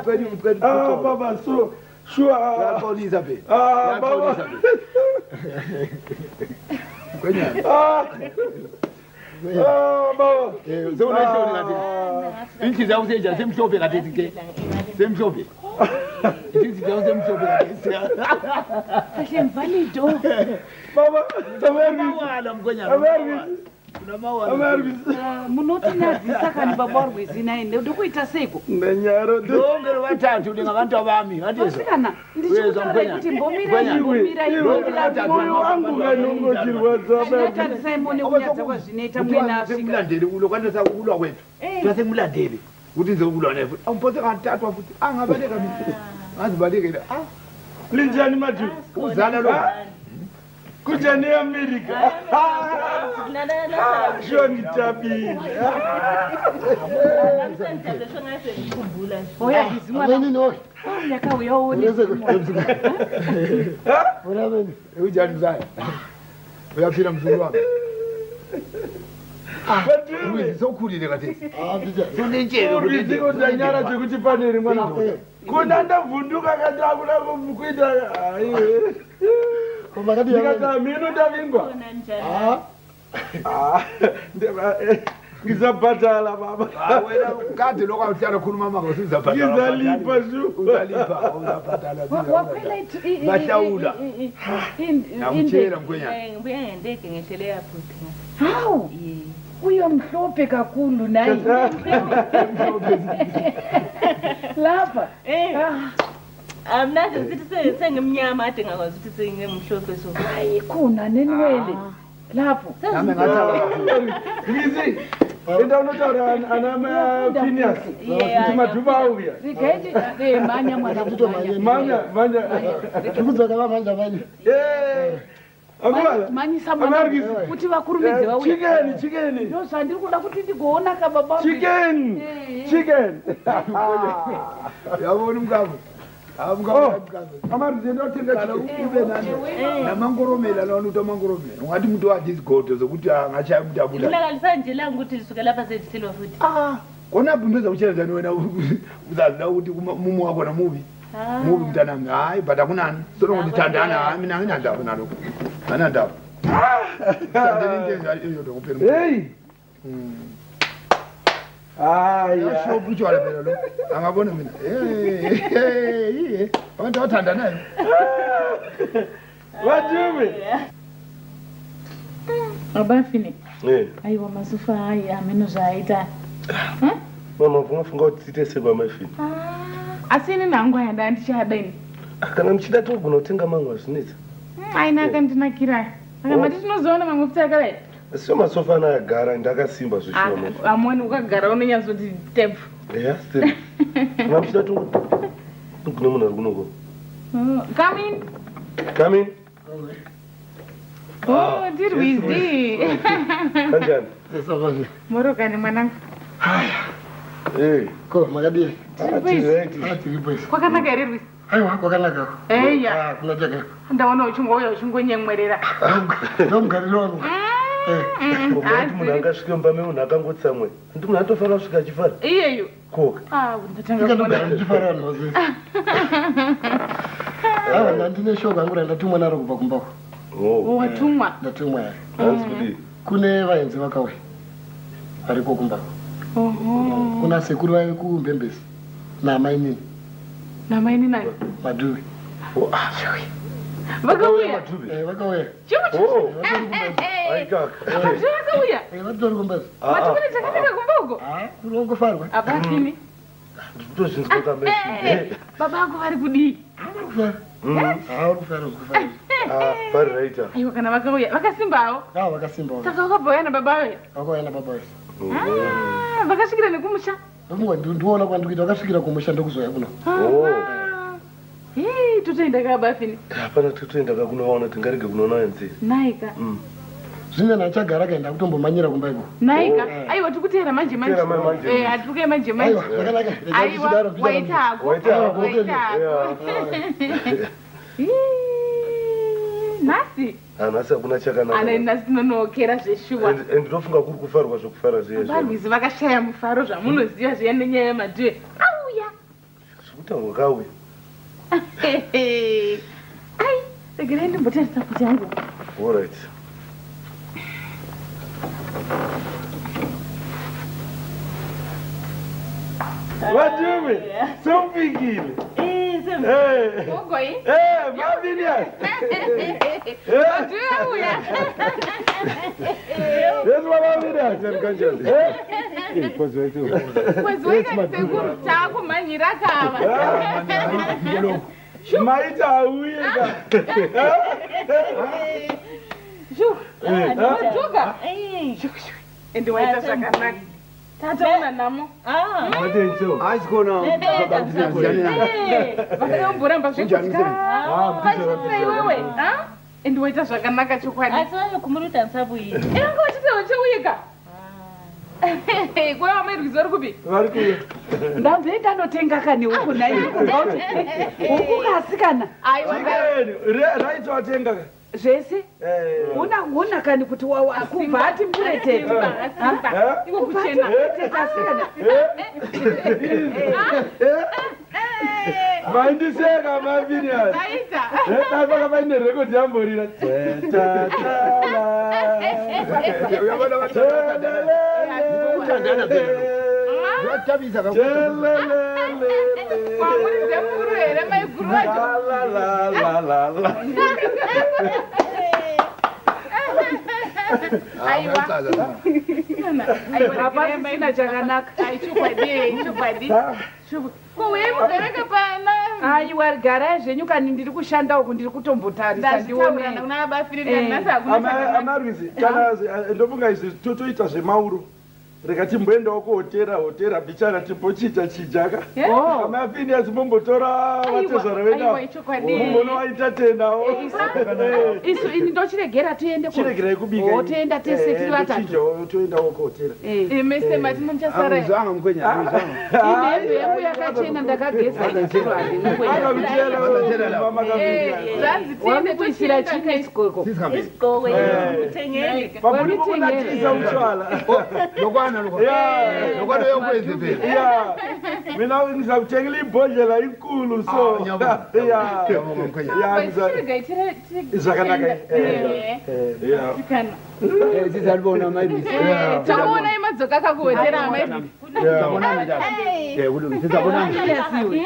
baba so sure uyaxolisa phela baba kwenyana baba sewunenhloni kade inhliziyo yakho seyinjani semhlophe kade ke semhlophe inhliziyo yakho semhlophe kade kahle mvalido baba unamawala mkwenyana munoti nyadzisa kani baba wari kwezina ende ndikuita seiko nenyaro ndongere vatatu ndingavantu avami vasikana ndichikutaura kuti mbomira moyo wangu kanongojirwadza mone kunyadza kwazvinoita mwena semulandeli ulo kwanisa kulwa kwetu tasemulandeli kuti nzokulwa naye futi ampose kantatwa futi angabaleka ngazibalekele linjani maju uzala lo kujani America sho ngithabile oya izimwa yakauya uone ujani mzaya uyaphila mzulu wami sokhulile kathesi sonentsheleudanyara dzekuti paneri mwana kuna ndavhunduka katakula kuita ndikata mino ndavingwa ngizabhadala baba kade loko awuhlala khuluma maka ngizalipa bahlawula namtshela mkwenyana ngibuya ngendege ngehlele airport hawu uyo mhlophe kakhulu naye lapha amnandi ngithi sengimnyama ade ngakwazi ukuthi sengimhlophe so ayikhona nenwele lapho nami ngizi into unotaura anama-phineas kuti madhuba auya rikaiti manya mwana manya tikuzvakava manja manje manyisa mwana kuti vakurumidze vauya chicken ndo zvandiri kuda kuti ndigoona kababa chicken yabona umkavu namangoromela naonuta mangoromela ungati muti wadzizigodo zokuti angachaya muti abuda ilakalisa nje langu ukuthi lisuke lapha sedisilwa futhi kona bhimbeza kuchelezani wena uzazila ukuthi mumu wakona mubi mntanami hayi but akunani sonokundithandana hayi mina anginandaba nalokho anginandaba hey hayi shophu utshwala phela lo angabona mina abantu abathandanayo wajume abafini aiwa masufa hayi ameno zvaita mama fungafunga kuti tiite seba mafini asini nangu ayanda ndichadeni kana mchida togona kutenga mangu azvinetsa ainaka ndinakira akamati tinozoona mamwe kuti akavaita sio masofa anagara ndakasimba zvishoma amoni ukagara unonyatsoti step step kana mchida togona munhu ari kunoko come in tirwizi kanjani morokani mwanangu ko makadii kwakanaka here rwisi aiwa kwakanaka eya kunajaka ndaona uchingouya uchingonyemwerera ndomugariro wangu kuti munhu angasvike mumba memunhu akangotsamwe ndi munhu atofanira kusvika achifara iyeyo koka ndikandogara ndichifara vanhu vazii ava ndandine shoko angu randatumwa naro kubva kumbako watumwa ndatumwa yari hanzi kudii kune vaenzi vakauya variko kumbako kuna sekuru vaive kumbembezi namainini namaini nayo madhuve vakauya vakauya vakauya vatori kumbazi matikune takafika kumboko kurongofarwa abafini nditozvinzwa baba ako vari kudii vari raita aiwa kana vakauya vakasimbawo vakasimbawo saka wakabva na baba vaya vakauya nababa vese vakasvikira nekumusha ndiona kwandikuita vakasvikira kumusha ndokuzoya kuno totoenda kabafini hapana totoenda kakunovaona tingarege kunoona nzee naika zvine nachagara kaenda kutombomanyira kumba iko naika aiwa tikutera manje atikuke manje aiwa waitako nhasi nhasi hakuna chakanaka nhasi tinonokera zveshuwa ndinofunga kuri kufarwa zvokufara zvevarwizi vakashaya mufaro zvamunoziva zviya nenyaya yemadhiwe auya zvekutaurwa kauya ai regerai ndimbotarisa kuti yangu allright Wajumi, somfikile. Ogoi? Mavinias. Ojuya. Yesu Mavinias kanjani. Kwezi weka seguru chako manyira kava. Maita auye. Ojuga. Ende waita zvakanaka. Tataona namo. Matenso. Asikona. Vakamboramba zvekudya. Wewe, ende waita zvakanaka chokwadi. Asi vanokumuruta nsabu iyi. Anga wachitawo cheuyika. Kwa wamerwizi vari kupi? Vari kuya. Ndabve ndanotenga kani huku naini kumba kuti huku kasikana. Aiwa. Raita watenga. Zvese? Una kani kuti kubva ati mburetete. Iwo kuchena. Kasikana. Maindiseka Mavinias. Aita. Paka paine record yamborira. Apasina chakanaka. Chokwadi. Kouye mugereke pana. Aiwa garai zvenyu kani ndiri kushanda uku ndiri kutombotarisa ndionana kuna abafirira nhasi hakuna. Amarwizi kana ndofunga izvi totoita zvemauro. Reka timboendawo kuhotera bichana timbochita chijaka. Amavinias mombotora vatezvara vedu. Mumbonovaita tenawo. Isu ini ndochiregera tiende chiregerai kubika. Toenda tese tiri vatatu. Toendawo kuhotera. Mese matino muchasara. Amuzanga mkwenya. Ine yangu yakachena ndakageza ichiro Akavichera mama Mavinias. Zvanzi tiende kuisira chini isikoko. Isikoko kutengeni. Pabudi kumunatiza uchwala. Lokwana yokwenze phela. Yeah. Mina ngizakutshengela ibhodlela inkulu so. Yeah. Zakanaka. Yeah. Sizalibona Mavinias. Takaona imadzoka akakuhotera amaivisi. Sizabona njani? Kulungi sizabona njani?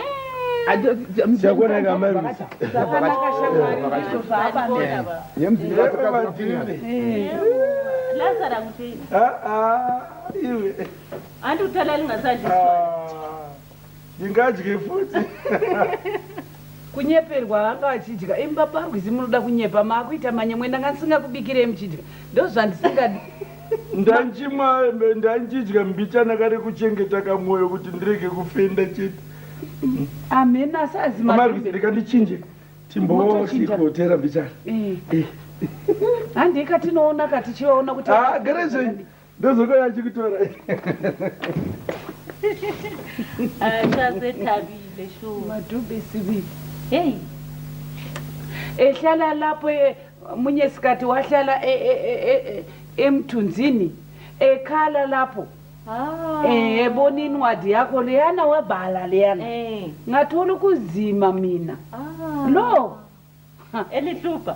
Siyakona Mavinias. Lazara kuti. Iwe. Andutala lingasadli. Ndingadye futhi. Kunyeperwa anga achidya imba parwizi munoda kunyepa makuita manyemwe ndanga ndisingakubikire muchidya ndozvandisingadi. Ndanchidya mbichana kari kuchengeta kamwoyo kuti ndirege kufenda chete. Amen asazi Amarwizi reka ndichinje. Timbohotera mbichana. Handika tinoona katichiona kuti garezve ndozokoya chikutora. Achazetabile shuwa. Madhubhe sivi. Hey. Ehlala lapho munyesikati wahlala emthunzini ekhala lapho. Ebona incwadi yakho leyana wabhala leyana. Ngathola ukuzima mina. Lo. Elihlupa.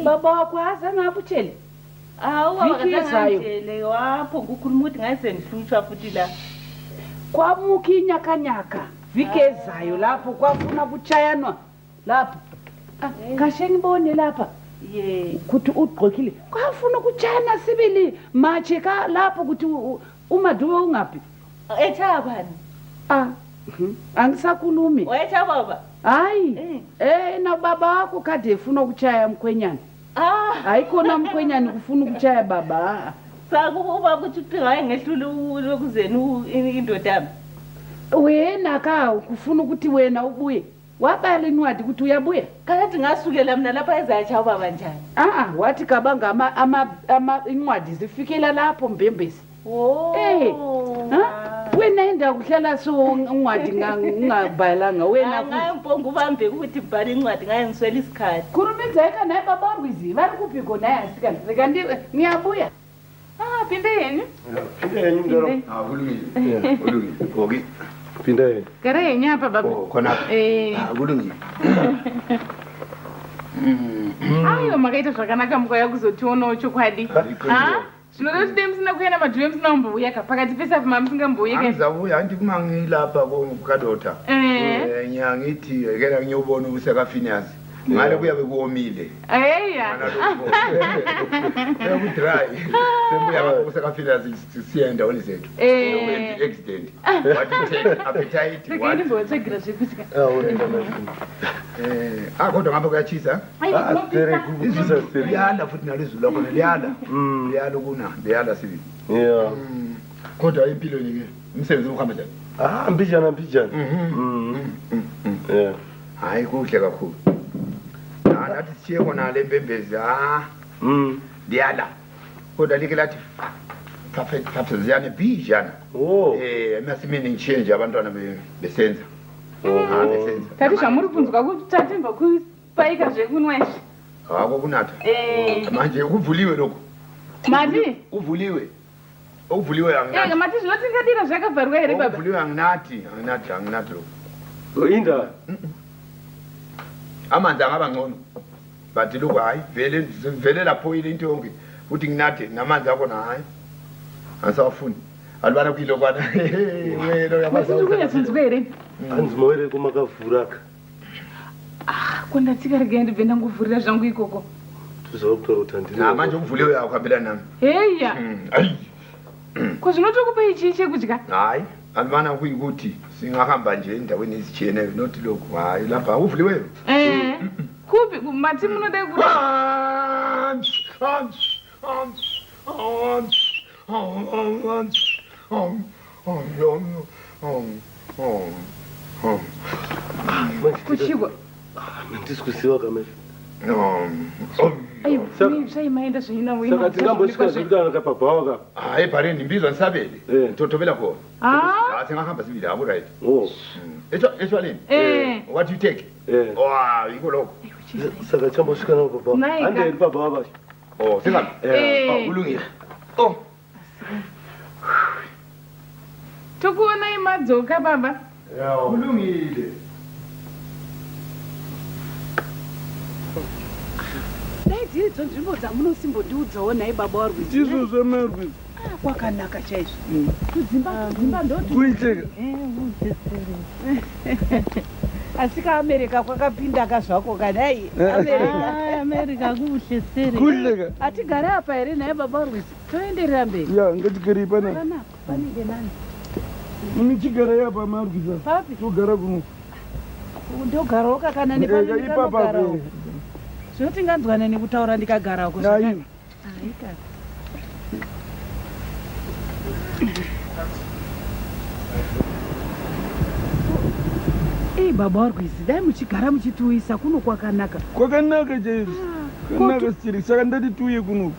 Baba wakho azange akutshele? Wakazangatshele wapho ukukhuluma ukuthi ngayisendihlutshwa futhi la. Kwamuka inyakanyaka viki ezayo lapho kwafuna kutshayanwa lapho. Kashe ngibone lapha. Kuthi ugqokile kwafuna ukutshayana sibili matshe ka lapho kuthi uMadume ungaphi? Echabani. Angisakhulumi. Wayecha baba? Hayi. Na baba wakho kade efuna ukutshaya mkhwenyana. Hayikhona mkhwenyana kufuna ukutshaya baba. Sakuba kuthi hayi ngehlule ukuzeni indodami. Wena ka kufuna ukuthi wena ubuye wabala incwadi ukuthi uyabuya kana ndingasukela mna lapha ezayatshawo baba njani wathi kabanga incwadi zifikela lapho mbembezi wena indawo kuhlala so incwadi ngingabhalanga wena ngayo mpongo ubambe ukuthi mbhala incwadi ngaye ngiswela isikhathi khulumizeka naye babarwizi bari kuphi khona yasikandise kanti ngiyabuya phindeni kulungile phindeni kare yenyapha baba khona kulungile ayo makaita zvakanaka mukauya kuzotionawo chokwadi zvinoda kuti dei musina kuenda madhuve musina kumbouyaka pakati pesafi mamusingambouyaandizavuya handikumangilapha kadota nyangithi kena nginyobona usekafinias ngale kuyabe kuomile kudry sembuya usekafinias siya endaweni zethu accident appetite kodwa ngapha kuyatshisa liyala futhi nalizulu lakhona liyala liyala sibili kodwa empilweni ke umsebenzi ukuhamba njani mbijana hayi kuhle kakhulu nathi sishiye khona le mpembezi liyala kodwa like lathi kapseziyane bijana emasimini ngishiye nje abantwana besenza tati zvamuri kunzwa kuti tatimba kupaika zvekunwa izvi hako kunata manje kuvuliwe lokho mati uvuliwe okuvuliwe mati zvinotingadira zvakavharwa here baba okuvuliwe anginati lokho inda amanzi angaba ngcono but lokhu hayi vele lapho ile into yonke ukuthi nginathe namanzi akhona hayi angisawafuni alibana kuyilokwana wena uyabazauyasanzwe here anzimoere kumakavhuraka kwandatikaregea ndibve ndanguvhurira zvangu ikoko tuzokutora kuti handina manje ukuvuliwe akuhambelani nami heya ko zvinotokupa ichi chekudya hayi alibana kuyikuthi singahamba nje endaweni ezijiyeneyo not lokhu hayi lapha uvuliweyo kupi mati munodai kuti kuchikwa ndisikusiwa kamere zvaimaenda saka tingambosvika zvekutana kapabhawaka hayi bhare ndimbizwa ndisabele totovela khona singahamba sibili habo right echwaleni what you take yiko lokho saka chambosvika nao pabhawa handeri pabhawa basho singabi kulungile tokuona imadzoka baba kulungile dzidzo nzvimbo dzamunosimbondiudzawo naye baba warwizi izvo zvemarwizi kwakanaka chaizvo kudzimba kuiteka asi kaamerika kwakapindaka zvako kadai amerika kuhle sere kuhleka hatigare apa here naye baba warwizi toenderera mberi ya ngatigarei panapa panenge nani munichigara yapa marwizi papi togara kuno ndogarawo kakana nepanendikanogarawo zvoti nganzwana nekutaura ndikagarako aiwa baba warwizi dai muchigara muchitiuyisa kuno kwakanaka chaizvo kanaka sichiri saka ndati tiuye kuno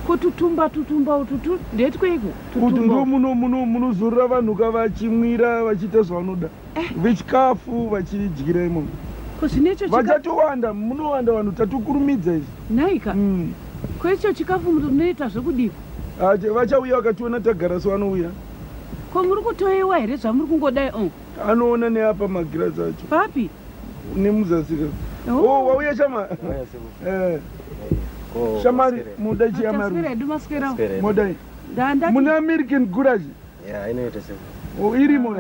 kututumba ututu ndetweiko kuti ndo munozorora vanhu kavachimwira vachiita zvavanoda vechikafu vachidyira imomo kozvinecho vachatowanda munowanda vanhu tatukurumidza izvi naika koicho chikafu munoita zvekudiko vachauya vakationa tagara sevanouya ko muri kutoiwa here zvamuri kungodai anoona neapa magirazi acho papi nemuzasika wauya shamari shamari muda chiyamari modai muna american gurage irimo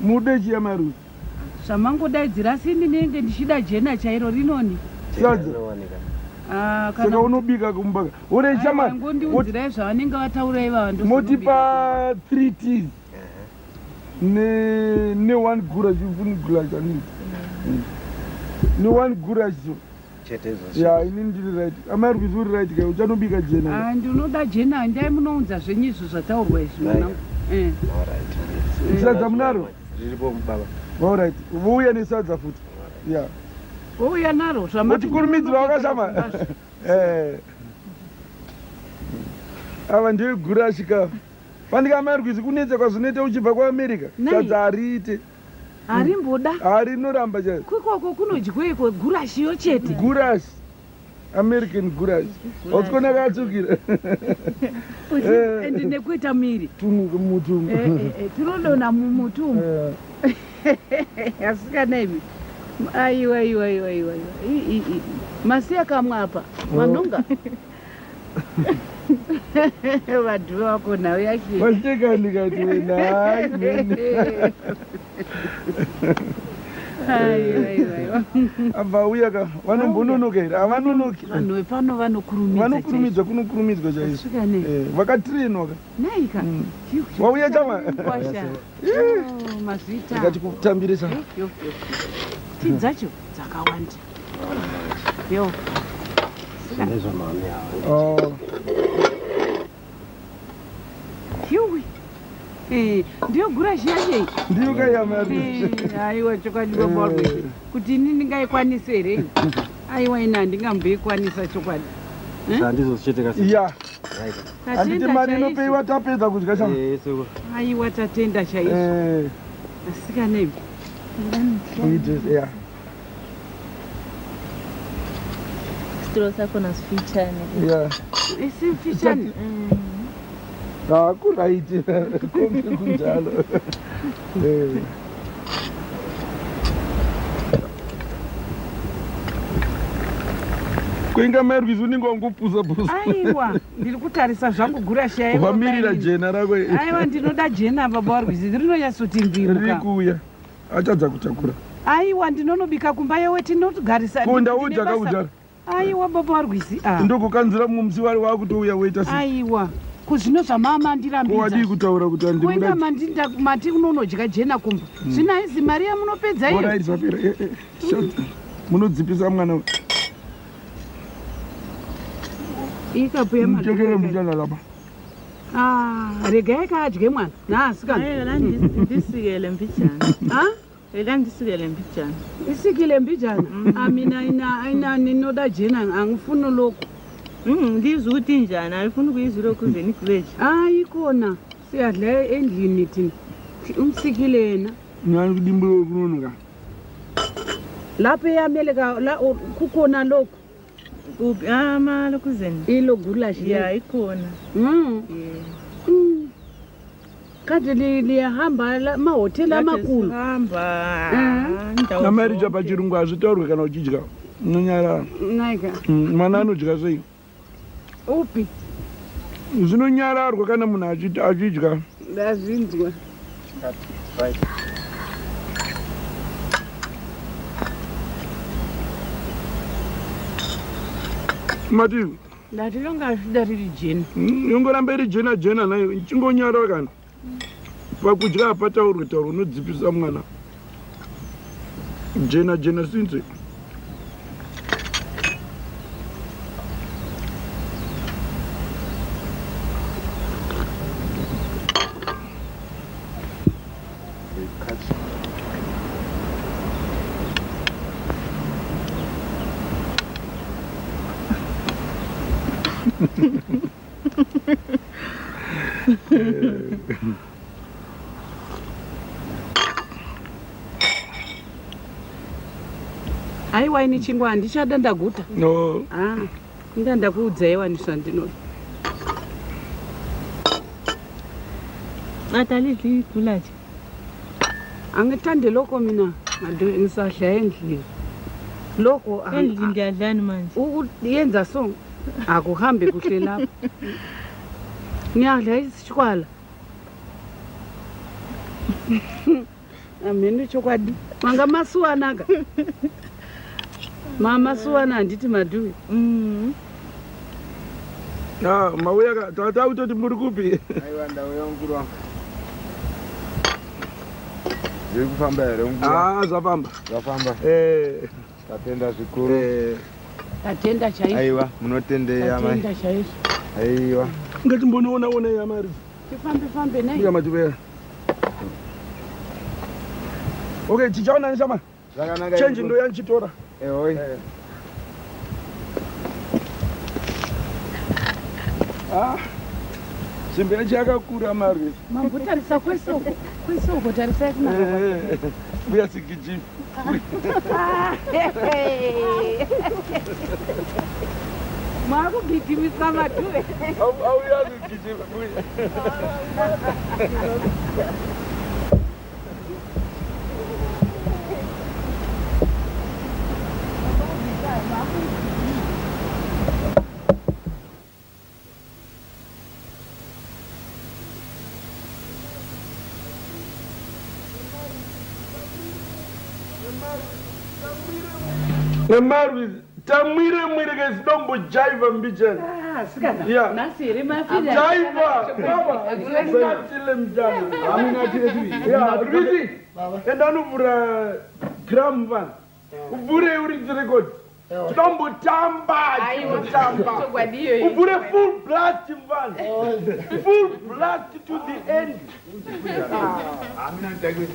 muda chiyamari zvamangodaidzira sini nenge ndichida jena chairo rinoni sadza saka unobika kumbaka urei shamari ngondiudzirai zvavanenge vataura ivava motipa 3 ts ne1 gurage ufuni gurage anini ne1 gurage so ya ini ndiri right amari kuzi uri right kai uchanobika jena ndinoda jena ndai munounza zvenyizvo zvataurwa izvi mwanangu sadza munaro riripo baba Alright, vouya nesadza futi. Yeah. Vouya naro zvamatikurumidza wakashama. Ava ndiyo gura chikafu. Pandika Marquis kunetse kwazvinoita uchibva kuAmerica. Sadza ariite. Arimboda. Arinoramba chaizvo. Kwikoko kunodyiweko gurashiyo chete. Gurashi. American gurashi. Watikona katsukira. Ende nekuita miri. Tungu mutumbu. Tinodona mumutumbu. Asikanemi. Aiwa. Masiya kamwe apa. Manonga. Vantu vako nawe yake. Washeka ndikati wena. Aiwa. Abva uya ka vanombononoka here avanonoki. Vanhu vepano vanokurumidza. Vanokurumidza kunokurumidzwa chaizvo. Vakatrainwa ka. Naika. Wauya chama. Mazvita. Ngatikutambirisa. Ti dzacho dzakawanda. Yo. Ndezva mami yawo. Hiwi. Ndiyo gurashi yache. Ndiyo kayamari. Aiwa chokwadi babarwe. Kuti ini ndingaikwanisa here. Aiwa ina ndingamboikwanisa chokwadi. Sandizochiteka sei. Yeah. Anditi mari inopewa tapedza kudya chama. Aiwa tatenda chaizvo. Asikanemi. Yeah. Stro sako nasifitshane. Yeah. Isifitshane. Kuraiti kombi kunjalo. Kuinga Marquis unenge wangopusa. Aiwa, ndiri kutarisa zvangu gurashi yaiwa. Wamirira jena rako. Aiwa, ndinoda jena baba Marquis. Rinonyatsoti mbiruka. Riri kuuya. Achadza kutakura. Aiwa, ndinonobika kumba yewe tinogarisana. Kunda udaka udara. Aiwa baba Marquis. Ndokukanzira mumsi wari wakutouya weita sei. Aiwa. Kuzvino zvamama ndirambidza. Wadi kutaura kuti andikuda. Kuenda mandinda mati unonodya jena kumba. Zvina izi mari yamunopedza iyo. Ora izapera. Munodzipisa mwana. Ikapuya mari. Mchekere mchana lapa. Rega yakadye mwana. Nasikana. Hayi ndisikele mbijana. Ndisikele mbijana. Isikile mbijana. Amina ina ninoda jena angifuni lokho. Ndizwa ukuthi njani ayifuna ukuyizwilo kuze nikuleje. Ikona siyadla endlini thina. Umsikile yena. Ngani kudimbulo kunonoka. Lapha eyameleka la kukhona lokho. Kuphi amalo kuzeni. Ilo gulashi. Yeah, ikhona. Kade liyahamba mahoteli amakhulu. Hamba. Namarija pachirungu azvitaurwe kana uchidya. Nonyara. Naika. Mwana anodya sei? Upi? Zvinonyararwa kana munhu achidya. Ndazvinzwa. Mati. Ndati longa zvida riri jena. Yongoramba iri jena nayo ichingonyarara kana. Pakudya hapataurwe tauro unodzipisa mwana. Jena sinze. Aiwa ini chingwa ndichada ndaguta. No. Ndanda kuudzaiwa ndishandinoda. Atalithi kulaje. Angithande lokho mina ngisadla endlini. Lokho endlini ngiyadlani manje. Yenza so akuhambe kuhle lapha. Ngiyadla isishwala. Ameni chokwadi. Manga masuwanaka. Mama suwana anditi maduwi. Mauya tata utoti muri kupi? Aiwa ndauya mukuru wangu. Zviri kufamba here mukuru? Zvafamba. Zvafamba. Tatenda zvikuru. Tatenda chaizvo. Aiwa munotendei amai. Tatenda chaizvo. Aiwa. Ngatimbonoona yamari. Tifambe naye. Uya matipera. Okay, tichaona nishama. Change ndo yanchitora. Oi. Chimbere chakakura Margaret. Mambo tarisa kwesoko. Kwesoko tarisa kuna. Buya sikiji. Mwaku gigimisa matue. Au ya sikiji buya. Marvis, tamwire mwire kesidombo jaiva mbichani. Sikana. Yeah. Nasiri mafira. Jaiva. Baba, ngatile mjana. Amingatile tivi. Yeah, Rubisi. Enda nuvura gram van. Uvure uri record. Dombo tamba. Uvure full blast van. Full blast to the end. Amingatile.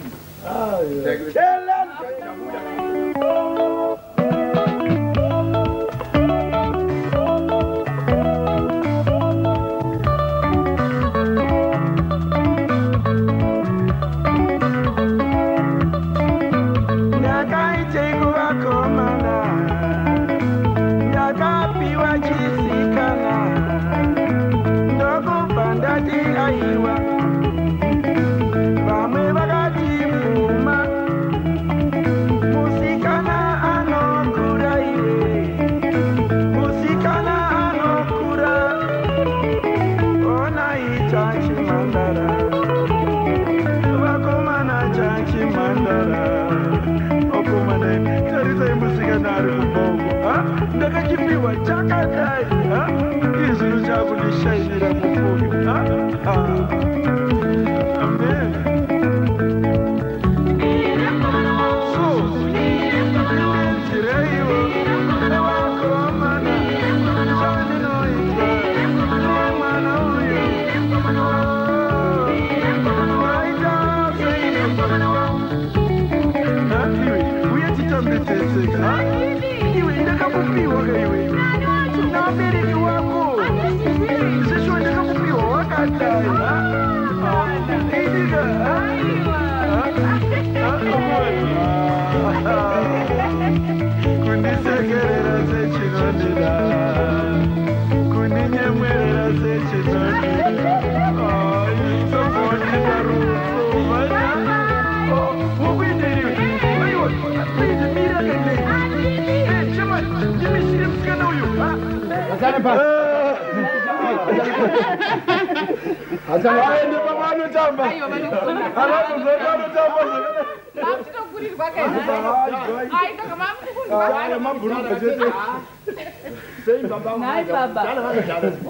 Nayi baba.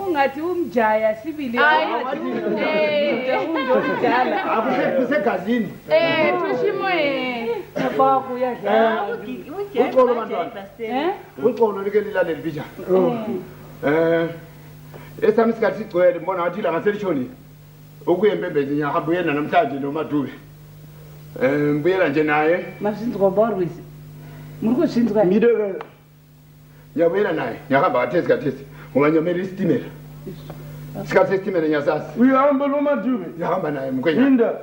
Ungathi umjaya sibili. Undodala. Akusegazini. Tushimo Baku ya. Uxolo bantwana. Uxolo like lilaleli bija. Esami isikhathi sigcwele mbona ngathi la ngaselishoni. Ukuyembembezi ngihamba uyena namhlanje noMadube. Mbuyela nje naye. Masinzwa Boris. Muriko sinzwa. Mideke. Ngiyabuyela naye. Ngiyahamba kathesi kathesi. Ngoba ngiyomela isitimela. Isikhathi sesitimela ngiyasasi. Uyahamba noMadube. Ngiyahamba naye mkwenya. Linda.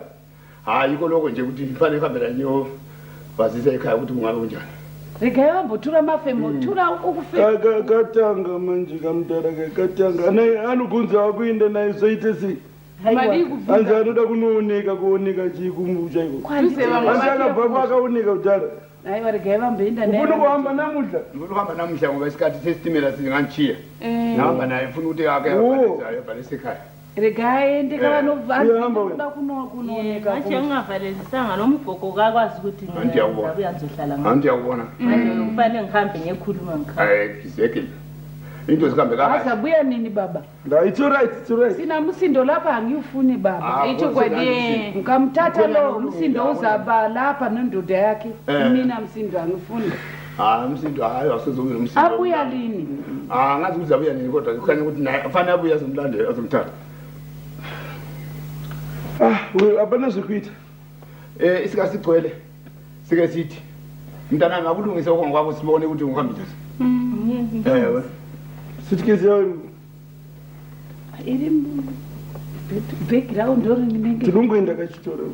Hayi koloko nje ukuthi mfane ihambela nyo. Basise ekhaya ukuthi kungabe kunjani. Rega mbothura mafemo thura ukufika. Katanga manje kamdala ke katanga. Naye anukunza akuinde naye zoite si. Mali kuvuka. Anjalo kunonika kuonika chikumbucha iko. Anjalo baba akaonika udala. Hayi warigeva mbenda naye. Ufuna kuhamba namuhla? Ufuna kuhamba namuhla ngoba isikhathi sesitimela singanchiya. Ngihamba naye ufuna ukuthi ake abhalisayo bhalise ekhaya. Rega ende kavanova kunonika. Manje ungavalisanga nomgogo kakwazi ukuthi ngiyabona. Uyanzohlala ngayo. Ngiyabona. Manje kufanele ngihambe ngikhuluma ngikhaya. Hayi exactly. Into zihambe kahle. Asabuya nini baba? La it's alright, it's alright. Sina msindo lapha angiyufuni baba. Echo kwadi ngamthatha lo msindo uzaba lapha nendoda yakhe. Mina msindo angifuni. Msindo hayi asizobuya umsindo. Abuya lini? Ngazi uzabuya nini kodwa kukhanya ukuthi naye afanele abuye azomlande azomthatha. Abana zokuita. Isikhathi sigcwele. sike sithi mntana ngakulungisa ukonga kwakho sibone ukuthi ungihamba njani ewe suitcase yayo iri background ori ndinenge tinongoenda kachitora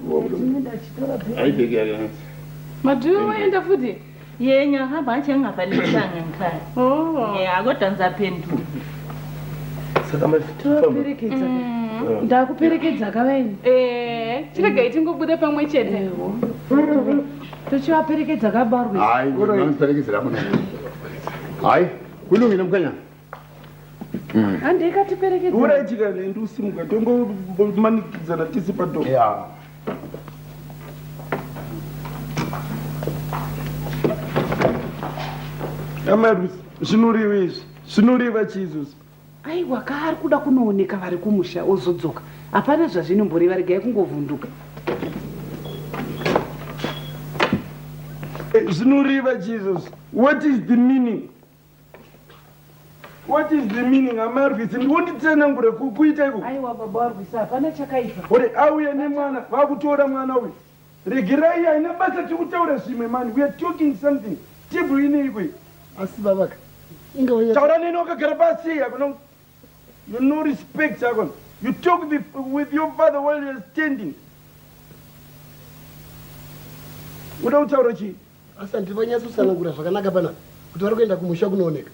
hayi bheki yake Madu waenda futhi? Yenya hamba achengavalisanga ngikhaya. Kodwa ngizaphendula. saka toperekedza ndakuperekedza kavaini chirega itingobuda pamwe chete tochivaperekedza kabarwe hayi ndinoperekezera muno hayi kulungile mukanya handikatiperekedza uraitika nende usimuka tongomanikidzana tisi pato amarusi zvinoriwa izvi zvinoriva chiizvozvo aiwa kaari kuda kunooneka vari kumusha ozodzoka hapana zvazvinomboriva regai kungovhunduka zvinoriva chiizvozvo what is the meaning amarwisi ndiwonditsenangura kuita iko aiwa baba warwisa hapana chakaipa ore auya nemwana vakutora mwana uyu regerai haina basa tikutaura zvimwe mani we are talking something tebhuru ineikoi asi babaka taura neni wakagara pasi hakuna you no respect akona you talk with your father while you're standing uda kutaura chii asi handivanyatso kusanangura zvakanaka pana kuti vari kuenda kumusha kunooneka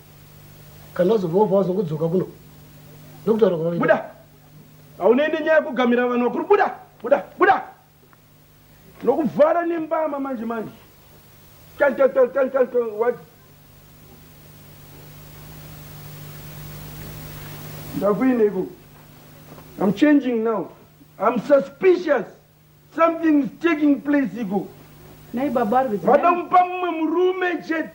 kana wazobvaobva wazongodzoka kuno ndokutaura kwava buda haunoende nyaya yekugamira vanhu vakuru buda nokuvhara nembama manje what ndakuineiko I'm changing now I'm suspicious something is taking place iko nai baba warwisa vada kumupa mumwe murume chete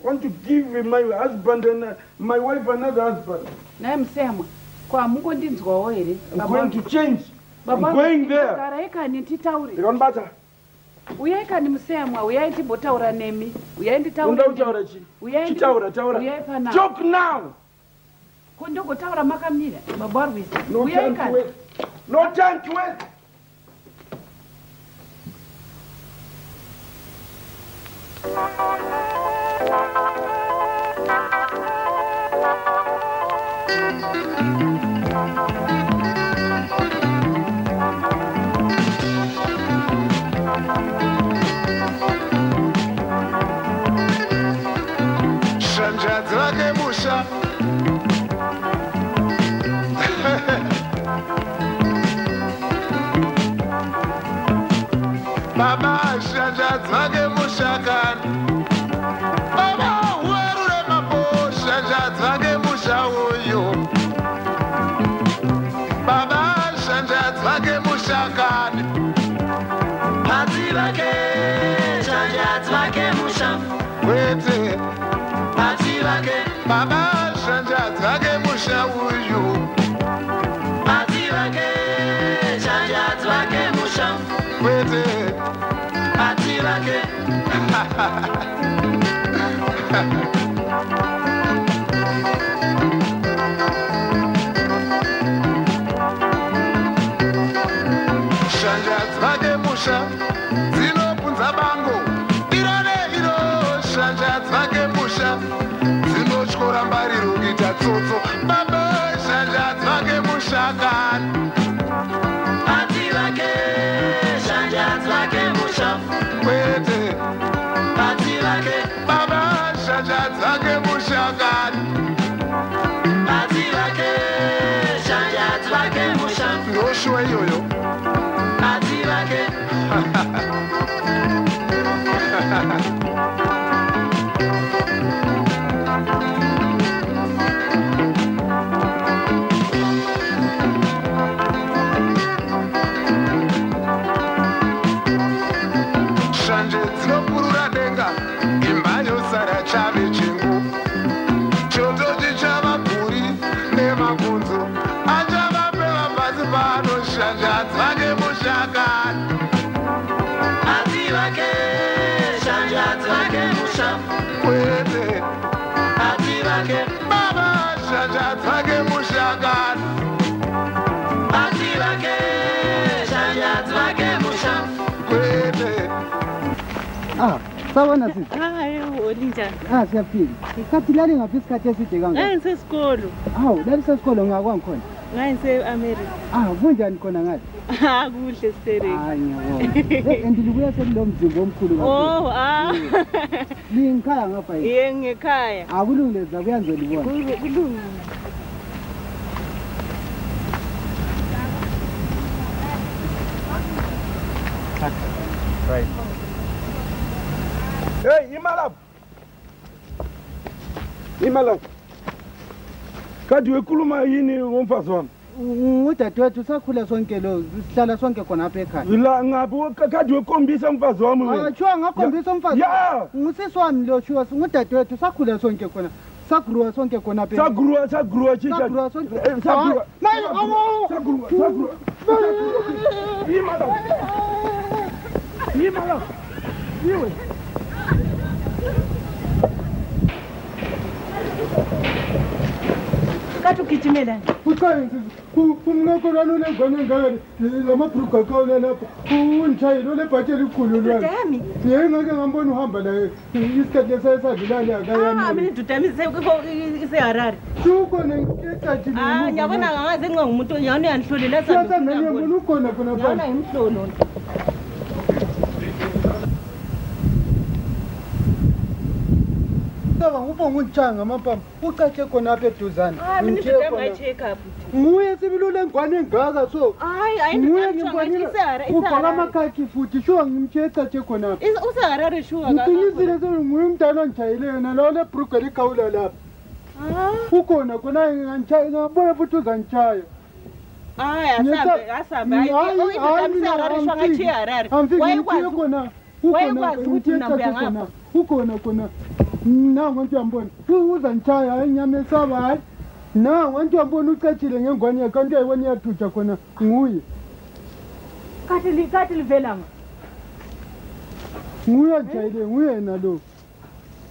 want to give my husband and my wife another husband nai musemwa ko hamungondinzwawo here I'm going to change I'm going there garai kani titaure ndikanibata uyai kani musemwa uyai timbotaura nemi uyai nditaura chii chitaura uyai pana talk now ko ndogotaura makamira baba warwisa no uyai kani no time to wait Shanja dzake musha Baba shanja dzake mushakani Baba werure mapo shanja dzake musha uyo Baba shanja dzake mushakani Hati vake shanja dzake musha Wete Hati vake Baba shanja dzake musha uyo Hati vake shanja dzake musha Wete Hati vake Shanja dzake musha dzinopunza bango irane iro shanja dzake musha dzinotyora mbariro kuita tsotso baba shanja dzake mushakani hati vake shanja dzake musha kwete hati vake baba shanja dzake mushakani hati vake shanja dzake musha ndoshuwa iyoyo hati vake shanje dzinopurura denga imba yosara chave chengu chotochi chavabvuri nemakunzo achavapeva pasi pano shanja dzake mushakani hati vake shanja dzake musha kwete hati vake baba shanja dzake mushakani hati vake shanja dzake musha kwete Sawona sisi. Hayi olinjani? Siyaphila. Kathi lali ngaphi isikhathi eside kangaka? Ngisesikolo. Hawu, lali sesikolo ngakwangikhona. Ngise-America. Kunjani khona ngathi? Kuhle sitere. Hayi ngiyabona. Ndilibuya sekulo mzimba omkhulu kakhulu. Lingikhaya ngapha yini? Yebo ngekhaya. Akulungile zakuyazolibona. Kulungile. Right. Hey, Imalap. Kadi wekhuluma yini ngomfazi wami? Ngudadewethu sakhula sonke lo, sihlala sonke khona apha ekhaya. La ngabe kadi wekhombisa umfazi wami wena. Shuwa ngakhombisa umfazi. Ya. Ngusisi wami lo shuwa, ngudadewethu sakhula sonke khona. Sakhruwa sonke khona apha. Sakhruwa chicha. Sakhruwa sonke. Sakhruwa. Mayo awu. Sakhruwa. Imalap. Iwe. Kathi ugijimela uqayinzi umnqokolwana onengwane ngani lamabhrugu aqawula lapho unditshayile olebhatshi elikhulu lwami dami ye ngake ngambona uhamba la isikhathi lesayesadlulali akayami dudami iseharare sukhona ecathi ngiyabona ngangaze nxa ngumuntu yawona uyandihlolela ngiyabona ukhona khona yawona yimhlolo ngubonga unditshaya ngamapamba ucatshe khona apha eduzane nguye sibilule engwane engaka so nguye ngimfanile ubhala amakhakhi futhi shuwa ngimtshiye ecatshe khona apha useharare shuwa ngiqinisile nguye umdala ongitshayile yena lawo lebhrugu elikhawula lapha ukhona khona ngabona futhi uzangitshaya ukhona khona nangu antu yambona uzangitshaya hayi inyama esaba hayi nangu antu yambona ucatshile ngengwane yakhe antu yayibona iyathutsha khona nguye kathi livelanga nguye angitshayile nguye yena lo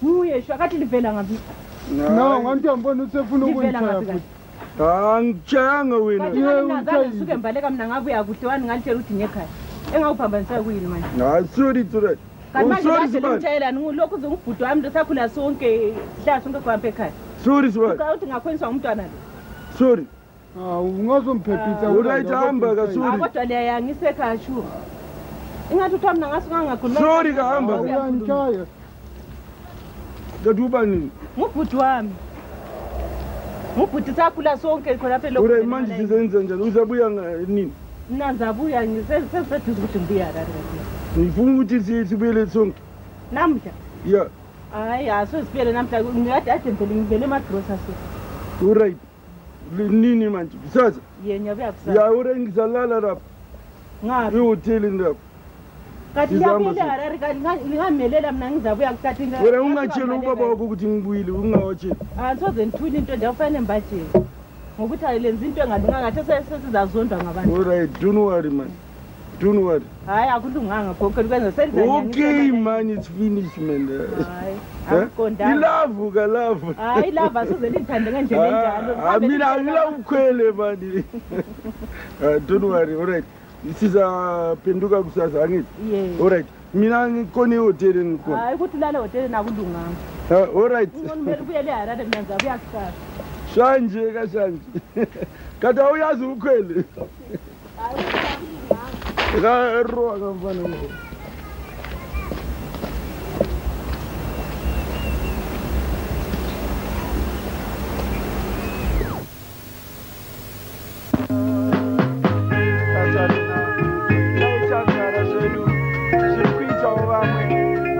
nguye sho kathi livelanga phi nangu antu yambona usefuna ukungitshaya futhi angitshayanga wena suke mbaleka mna ngabuya kuhle wani ngalitshela ukuthi ngekhaya engawuphambanisa kuyini manje hayi sorry to umtshayelani lokhu uzongubhuti wami ntosakhula sonke hlala sonke kwampa ekhaya sorry sibani uthi ngakhweniswa ngumntwana lo sorry ungazomphepisa uright hamba ka sorry kodwa leya ngisekhaya shuwa ingathi uthiwa mna ngakhuluma sorry kahamba uyangitshaya ngathi ubani ngubhuti wami ngubhuti sakhula sonke khona phela uright manje sizenza njani uzabuya nini mina ngizabuya ngiseseduze ukuthi ngibuya la ngifuna ukuthi sibuyele sonke namhla ya hayi asosibuyele namhla ngiyade ade ngivele emadrosa so uright nini manje kusasa ngiyabuya kusasa ya uright ngizalala lapha ngapi ihoteli ndapha kathi ngiyabuyela Harare kanti lingamelela mina ngizabuya kukathi wena ungatshela ubaba wakho ukuthi ngibuyile ungawatshela soze ngithule into nje kufanele mbatshele ngokuthi ayilenza into engalunganga ngathi sesizazondwa ngabantu alright don't worry man don't worry hayi akulunganga konke kwenza senzani okay man it's finished man hayi akuqondanga ilove ka love hayi love asoze lithande ngendlela enjalo mina angilove ukhwele man don't worry alright sizaphenduka kusasa angithi alright mina ngikhona ihoteli ngikhona hayi ukuthi lale hoteli nakulunganga alright ngomele ubuyele eHarare mina ngizabuya kusasa shanje kashanje kade awuyazi ukhwele roa kamfana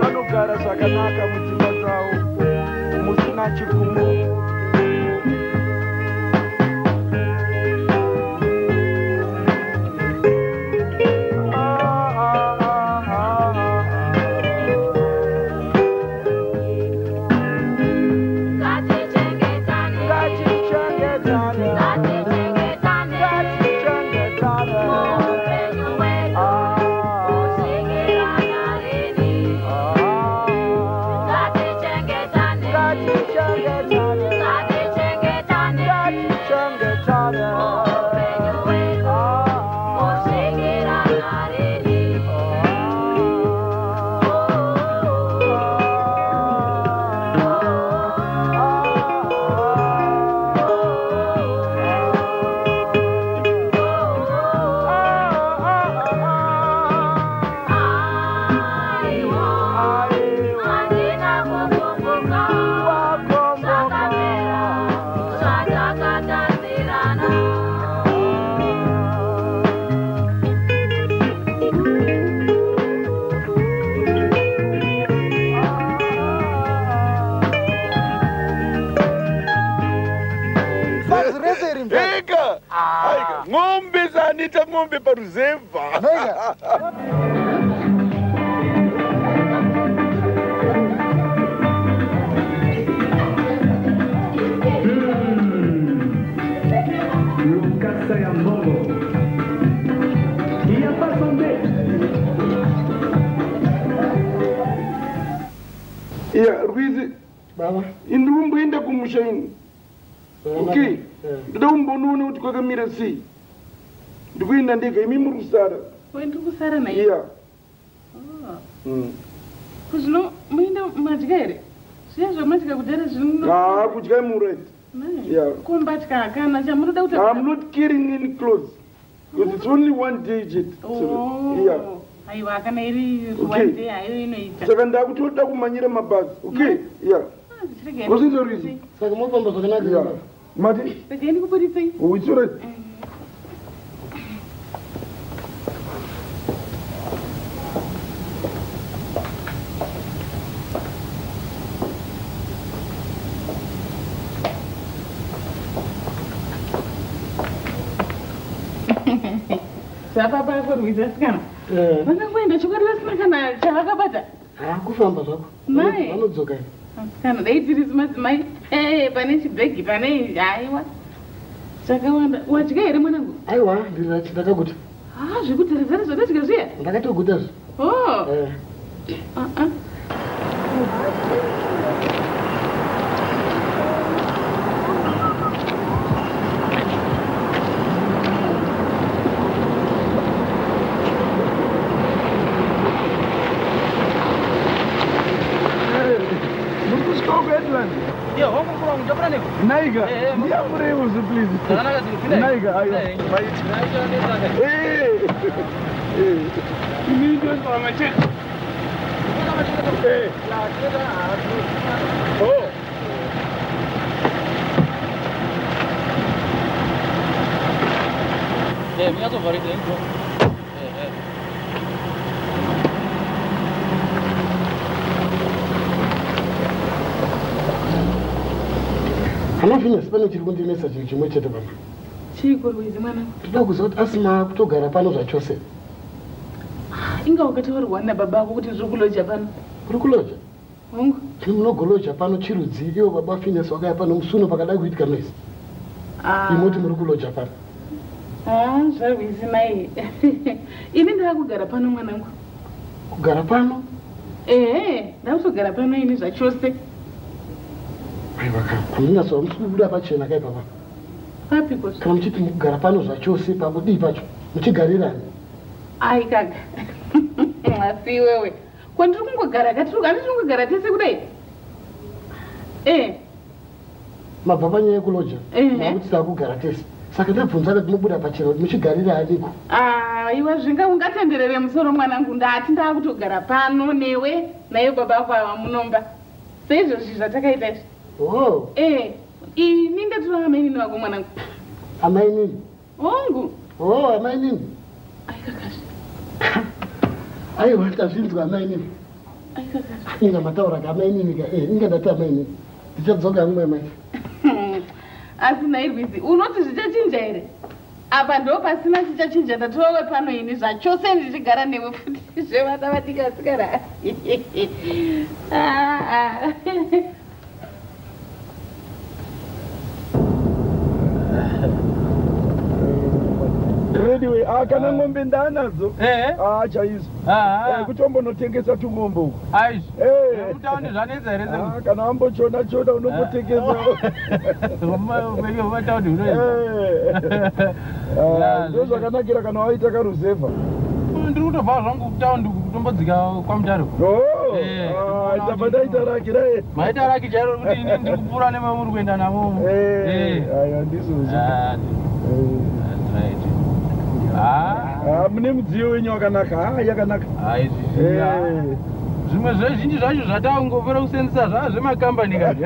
vanogara zvakanaka mudzimba dzavo musina chigumo Grazeri mzee. Eka. Aika. Ng'ombe zanita ng'ombe paruzeva. Nega. Lucasa ya Mongo. Ia pasonde. Iya, Ruizi. Baba. Indumbu inda kumushaini. Okay. Ndida umbonone kuti kwakamira sei. Ndikuenda ndega imi muri kusara. Wendi kusara naye? Iya. Kuzvino muenda madya here? Zviya zvamadya kudhara zvino? Kudya muraiti. Yeah. Kumbatya kana chamunoda kuti? I'm not carrying any clothes. Because it's only one day jet. Oh. Yeah. Aiwa kana iri one day ayo inoita. Saka ndakutoda kumanyira mabhazi. Okay? Yeah. Kuzinzo rizi. Saka mofamba zvakanaka. Yeah. Mati? Regai kuburisei. Oh, it's alright. Zvapapa kurwisa sikana. Vangangoenda chokwadi vasina kana chavakabata. Kufamba zvako. Mai. Vanodzoka. Kana dai tiri madzimai pane chibhegi pane haiwa zvakawanda. Wadya here mwanangu? Aiwa, ndakaguta. Zvekuti rizari zvadadya zviya? Ndakatoguta zvo. Oh. Naiga, ndiamureuzi please. Naiga, ayo. Halafu pane chiri kundinesa chiri chimwe chete pano. Chiko Ruizi mwanangu? Toda kuziva kuti asina kutogara pano zvachose. Inga wakataurirwa nababa ako kuti zviri kuloja pano? Kuri kuloja? Hongu? Tiri munogoloja pano chirudzi, iwo baba Phineas wakaya pano musuno pakadai kuitika noise. Imoti muri kuloja pano. ZvaRuizi mai. Ini ndakugara pano mwanangu. Kugara pano? Ndakutogara pano ini zvachose. Aiwa kundinyatswa muchikubuda pachena kai papa. Papi kosi? Kana muchiti mukugara pano zvachose pakudii pacho muchigarirani? Ai kaka. Asi wewe. Kwandiri kungogara katiri kungogara tese kudai? Mabva panyaya yekuloja? Makuti takugara tese. Saka ndabvunza kuti mubuda pachena kuti muchigarirani? Iwe zvinga ungatenderere musoro mwanangu, ndati ndakutogara pano newe naye baba ako vamunomba. Seizvozvi zvatakaita izvi. Oh. Ini ndatora amainini wako mwanangu. Amainini? Hongu. Oh, amainini. Ai kakashi. Aiwa tazvinzwa amainini. Ai kakashi. Inga mataura ka amainini ka inga ndati amainini. Ndichadzoka mumwe mai. Asi nairwizi, unoti zvichachinja here? Apa ndo pasina chichachinja, ndatowe pano ini zvachose ndichigara newe futi zvevana vadikasikara. Anyway, kana ng'ombe ndanadzo. Chaizo. Kutombonotengesa tung'ombe uko. Aizvo. Utaone zvanetsa here sekuti. Kana ambochona chona unombotengesa. Vataundi unoita. Ndo zvakanakira kana waita karuzevha. Ndiri kutobva zvangu kutaundi kutombodzika kwamutaro. Ndabva ndaita raki raye. Maita raki chairo kuti ini ndiri kupfuura nemamuri kuenda namo. Handizozvo. Mune mudziyo wenyu wakanaka. Yakanaka. Zvimwe zvezhinji zvacho zvatangopera kusenzesa zvava zvemakambani kadi.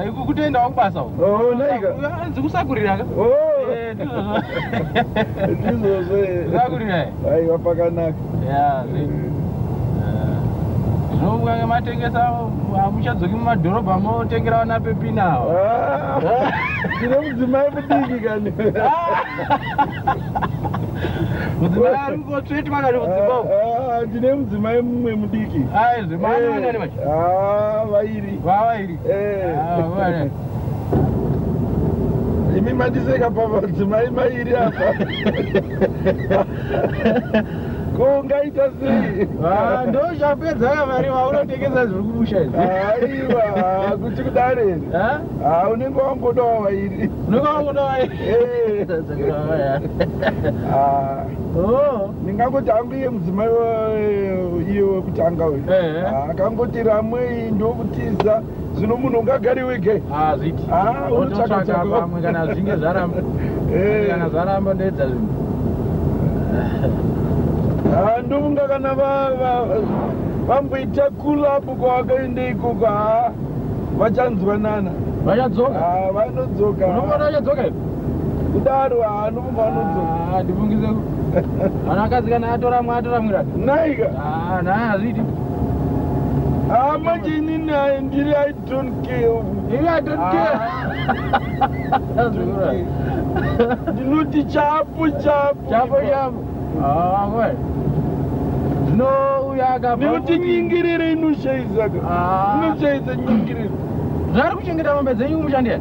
Iku kutoendawo kubasa uko. Naika. Hanzi kusakurira ka. Ndizvozvo. Kusakurira. Aiwa pakanaka. mukange matengesa hamuchadzoki mumadhorobha motengera vana pepinawo. Ndine mudzimai mudiki kani. Mudzimai ari kutsveti makati mudzimba. Ndine mudzimai mumwe mudiki. Zvimai vanani macho? Vairi. Vavairi. Imi mandiseka pamadzimai mairi apa. Kungaita sei? Ndochapedza kamari vaunotengesa zviri kumusha izvi. Aiwa, kuti kudare. Unenge wambodawo vairi. Unenge wambodawo vairi. Ndingangoti hangu iye mudzimai iye wekutanga uyu akangoti ramwei ndokutiza zvino munhu ungagari wege. Zviti unotsvaka pamwe kana zvinge zvaramba. Kana zvaramba ndoedza zvinhu. Ndovunga kana vamboita kulapu kwavakaende ikoko vachanzwanana. Vachadzoka? Vanodzoka. Unombona vachadzoka ivo? Kudaro ndovunga vanodzoka. Ndivungise vanakadzi kana atora mwirati. Naika? Naye hazviti. Manje inini ndiri I don't care. Ivi I don't care. Ndinoti chapu. Zvino uyo akabva nekuti nyingirire inoshaisaka. Inoshaisa nyingirire. Zvari kuchengeta mombe dzenyu mushandira?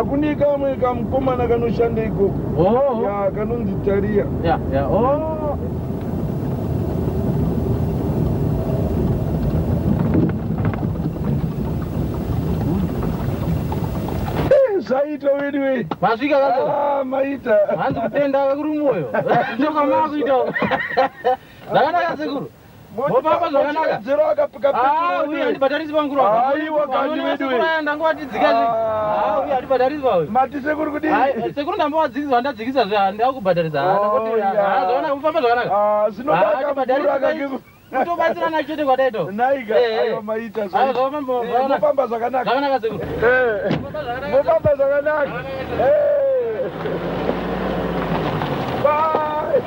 Kune kamwe kamukomana kanoshanda ikoko. Kanonzi Taria. Zvaita wewe. Masvika kacho? Maita. Hanzi kutenda kuri mwoyo. Ndokwama kuita. Zvakanaka sekuru. Mopamba zvakanaka. Zero akapika pika. Uya ndibhatarisi panguru. Aiwa kandi wewe. Ndanga watidzika zvi. Uya ndibhatarisi pawe. Mati sekuru kudini? Sekuru ndambowadzikisa ndadzikisa zve ndakubhatarisa. Zvaona mopamba zvakanaka. Zvinodaka kubhadharisa akakiko. Kutobatsirana chete kwadaito. Naika aiwa maita zvo. Mopamba zvakanaka. Zvakanaka sekuru. Mopamba zvakanaka. Bye.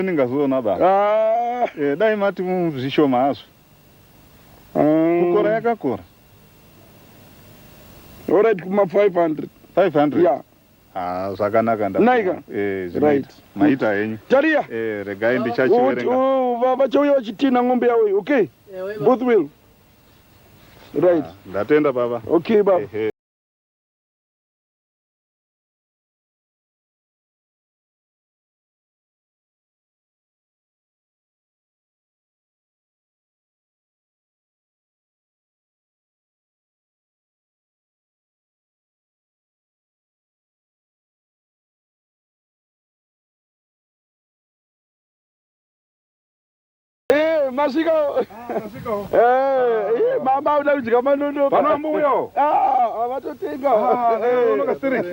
Ningazoona baba. Dai mati muzvishoma hazvo. Kukora yakakora. Alright, kuma 500. 500? Yeah. Zvakanaka Naika? Right. Maita henyu. Taria? Regai ndichachiverenga. Vachauya vachitina ng'ombe yawo, okay? Both will. Right. Ndatenda baba. Okay baba. Masiko. Mama unaudzika manondo. Panombuyo. Avatotenga. Unokasiri.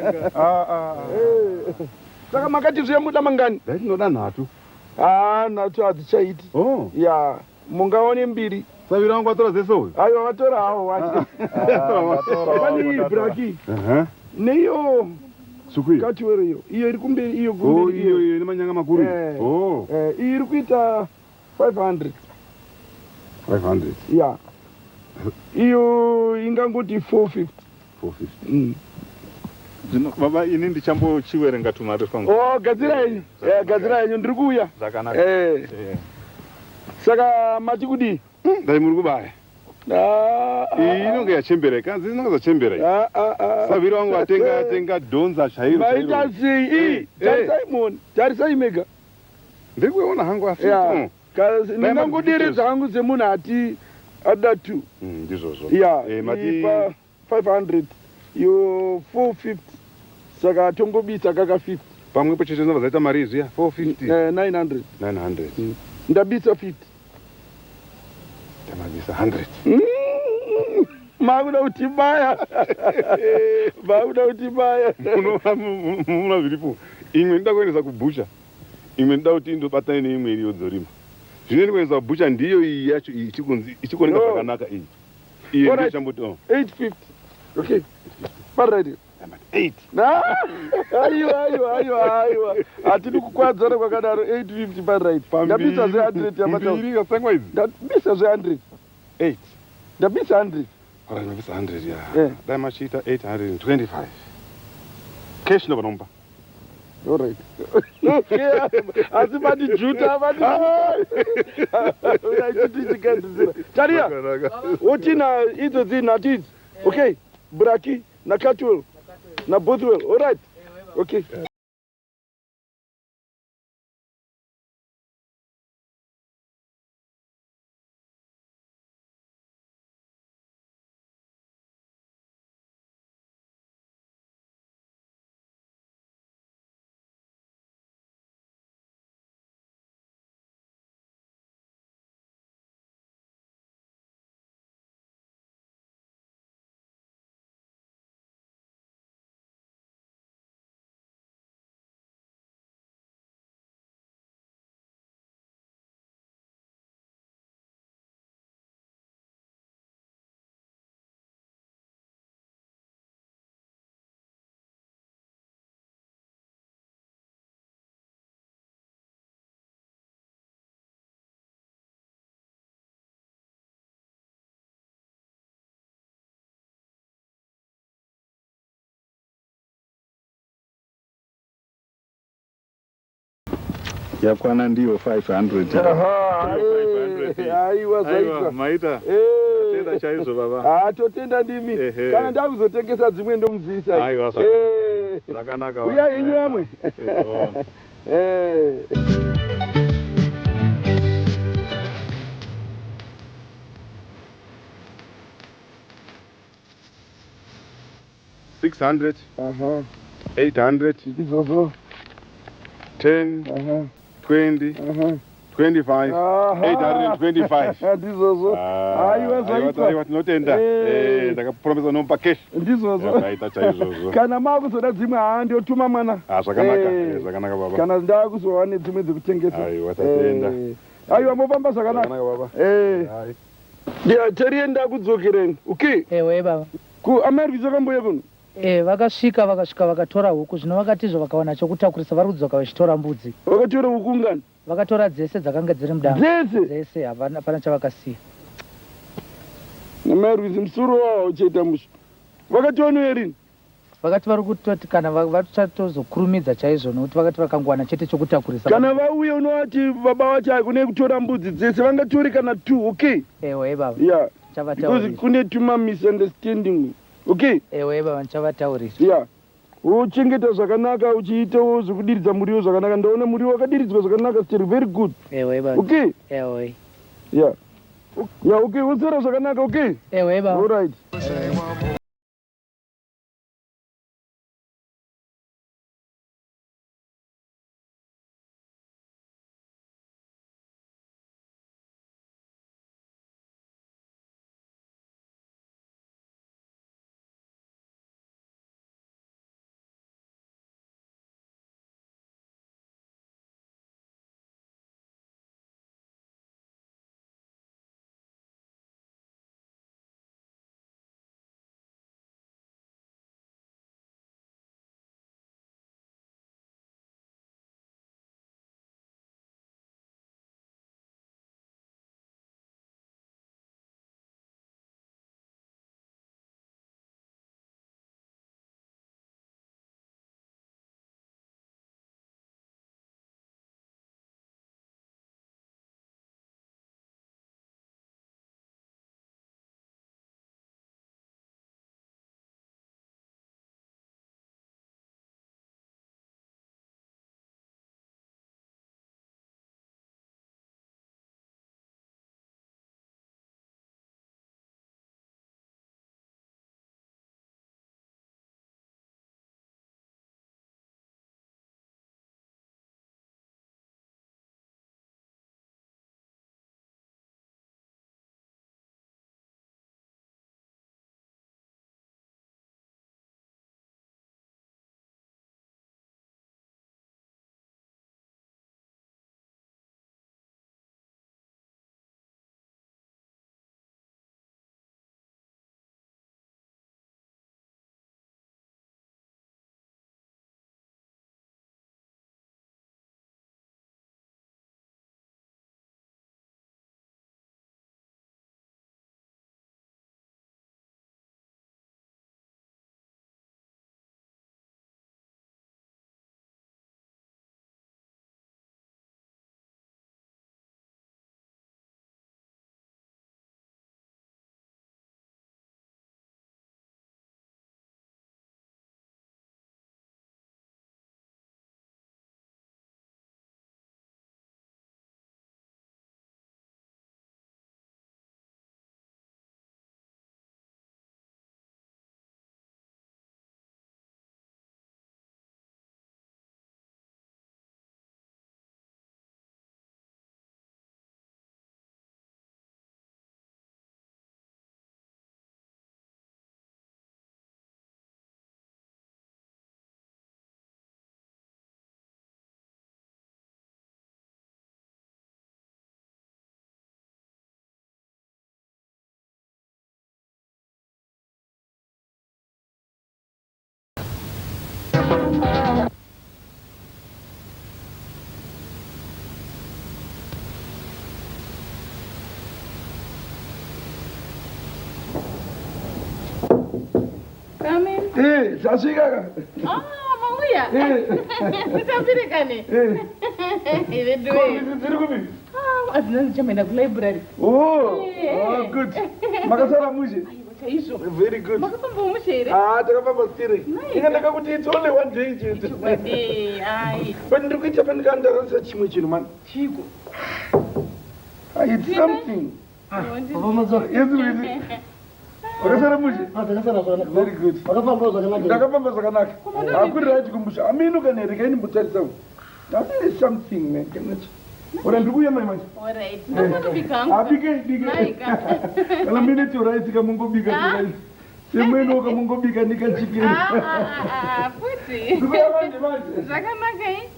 Saka makati zviya muda mangani? Ndinoda nhatu. Nhatu hadzichaiti. Ya, mungaone mbiri. Savira wangu watora zese uyu? Aiwa watora hawo wacho. Pani braki. Neyo Sukui. Katiwero iyo iri kumberi iyo kumberi iyo ine manyanga makuru. Iyi iri kuita 500. 500. Yeah. Iyo ingangoti 450. 450. Zvino baba ini ndichambochiverenga tumari pangu. Gadzira henyu. Gadzira henyu ndiri kuuya. Zvakanaka. Saka mati kudi? Dai muri kubaya. Iyi inonge yachembereka, hanzi inonge zachembera. Savira wangu atenga dhonza chairo. Maita sei, Simon, Charisa imega. Ndiri kuona hangu afika. Ndingangoderedza hangu semunhu ati ada 2. Ndizvozvo. Yeah, mati 500. Yo 450. Saka tongobisa kaka 50. Pamwepo chete ndobva zaita mari izvi 450. 900. 900. Ndabisa 50. Tamabisa 100. Makuda utibaya. Makuda utibaya. Muna zviripo. Imwe ndakuendesa kubhusha. Imwe nda kuti indobatana neimwe iriyo dzorima. Zvinoenda kuendesa kubhusha ndiyo iyi yacho ichikuoneka zvakanaka iyi. Iye ndiyo chamboti 850. Okay. Paradi. 8. Aiwa. Atidi kukwadzana kwakadaro 850 paradi. Ndabisa zve 100 yamata. Mbiri kasangwa idzi. Ndabisa zve 100. 8. Ndabisa 100. Ora ndabisa 100 ya. Dai machita 825. Cash ndo vanomba. Alright. Okay. Asi badi juta badi. Taria. Utina idzo dzinati. Okay. Braki na Catwell na Bothwell. Alright. Okay. Yakwana ndiyo 500. Aiwa zaitwa. Maita. Tenda chaizvo baba. Totenda ndimi. Kana ndakuzotengesa dzimwe ndomuzisa. Aiwa zvakanaka. Uya henyu yamwe. 600. 800. 10. 20. 25. 825. Ndizvozvo. Aiwa zvaitwa. Tinotenda. Ndakapromisa nomupa cash. Ndizvozvo. Zvaita chaizvozvo. Kana makuzoda dzimwe ndiyotuma mana. Zvakanaka. Zvakanaka baba. Kana ndakuzova nedzimwe dzekutengesa. Aiwa tatenda. Aiwa mofamba zvakanaka. Baba. Terienda kudzokereni. Okay. Ewe baba. Ku America dzakamboya kuno. Vakasvika vakatora huku zvino vakatizvo vakawana chokutakurisa vari kudzoka vachitora mbudzi. Vakatora huku ngani? vakatora dzese dzakanga dziri mudango dzese hapana chavakasiya. Namarwizi musoro wavo uchiita musha vakationewo rini? Vakati vari kutoti kana vachatozokurumidza chaizvo nokuti vakati vakangowana chete chokutakurisa. Kana vauya unovati baba vacho hakune kutora mbudzi dzese vangatori kana 2, okay? Ewe baba. Yeah. Because kune tuma misunderstanding. Okay? Ewe baba nchavataurira. Yeah. Uchengeta zvakanaka uchiitawo zvekudiridza muriwo zvakanaka. Ndaona muriwo wakadiridzwa zvakanaka still very good. Ewe baba. Okay? Ewe. Yeah. Yeah, okay. Utsera zvakanaka, okay? Ewe baba. All right. Zasvika. Mauya. Utambire kane. Ive duwe. Ziri kupi? Azina ndichamaenda kulibrary. Oh, good. Makasara mushe. Chaizvo. Very good. Makafamba mushe here? Takafamba stiri. Inga ndakakuti it's only one day chete. Ai. But ndiri kuita pandikandarasa chimwe chinhu man. Chiko. It's something. Yes, wakasara mushe? Takasara zvakanaka. Very good. Wakafamba zvakanaka. Ndakafamba zvakanaka. Hakuri right kumusha. Aminu kana here kaini mutarisa. That is something man. Ora ndiri kuya mai manje. All right. Ndakubika. Abike. Kana minute right kamungobika. Semweno kamungobika ndikachikira. Futi. Zvakanaka eh?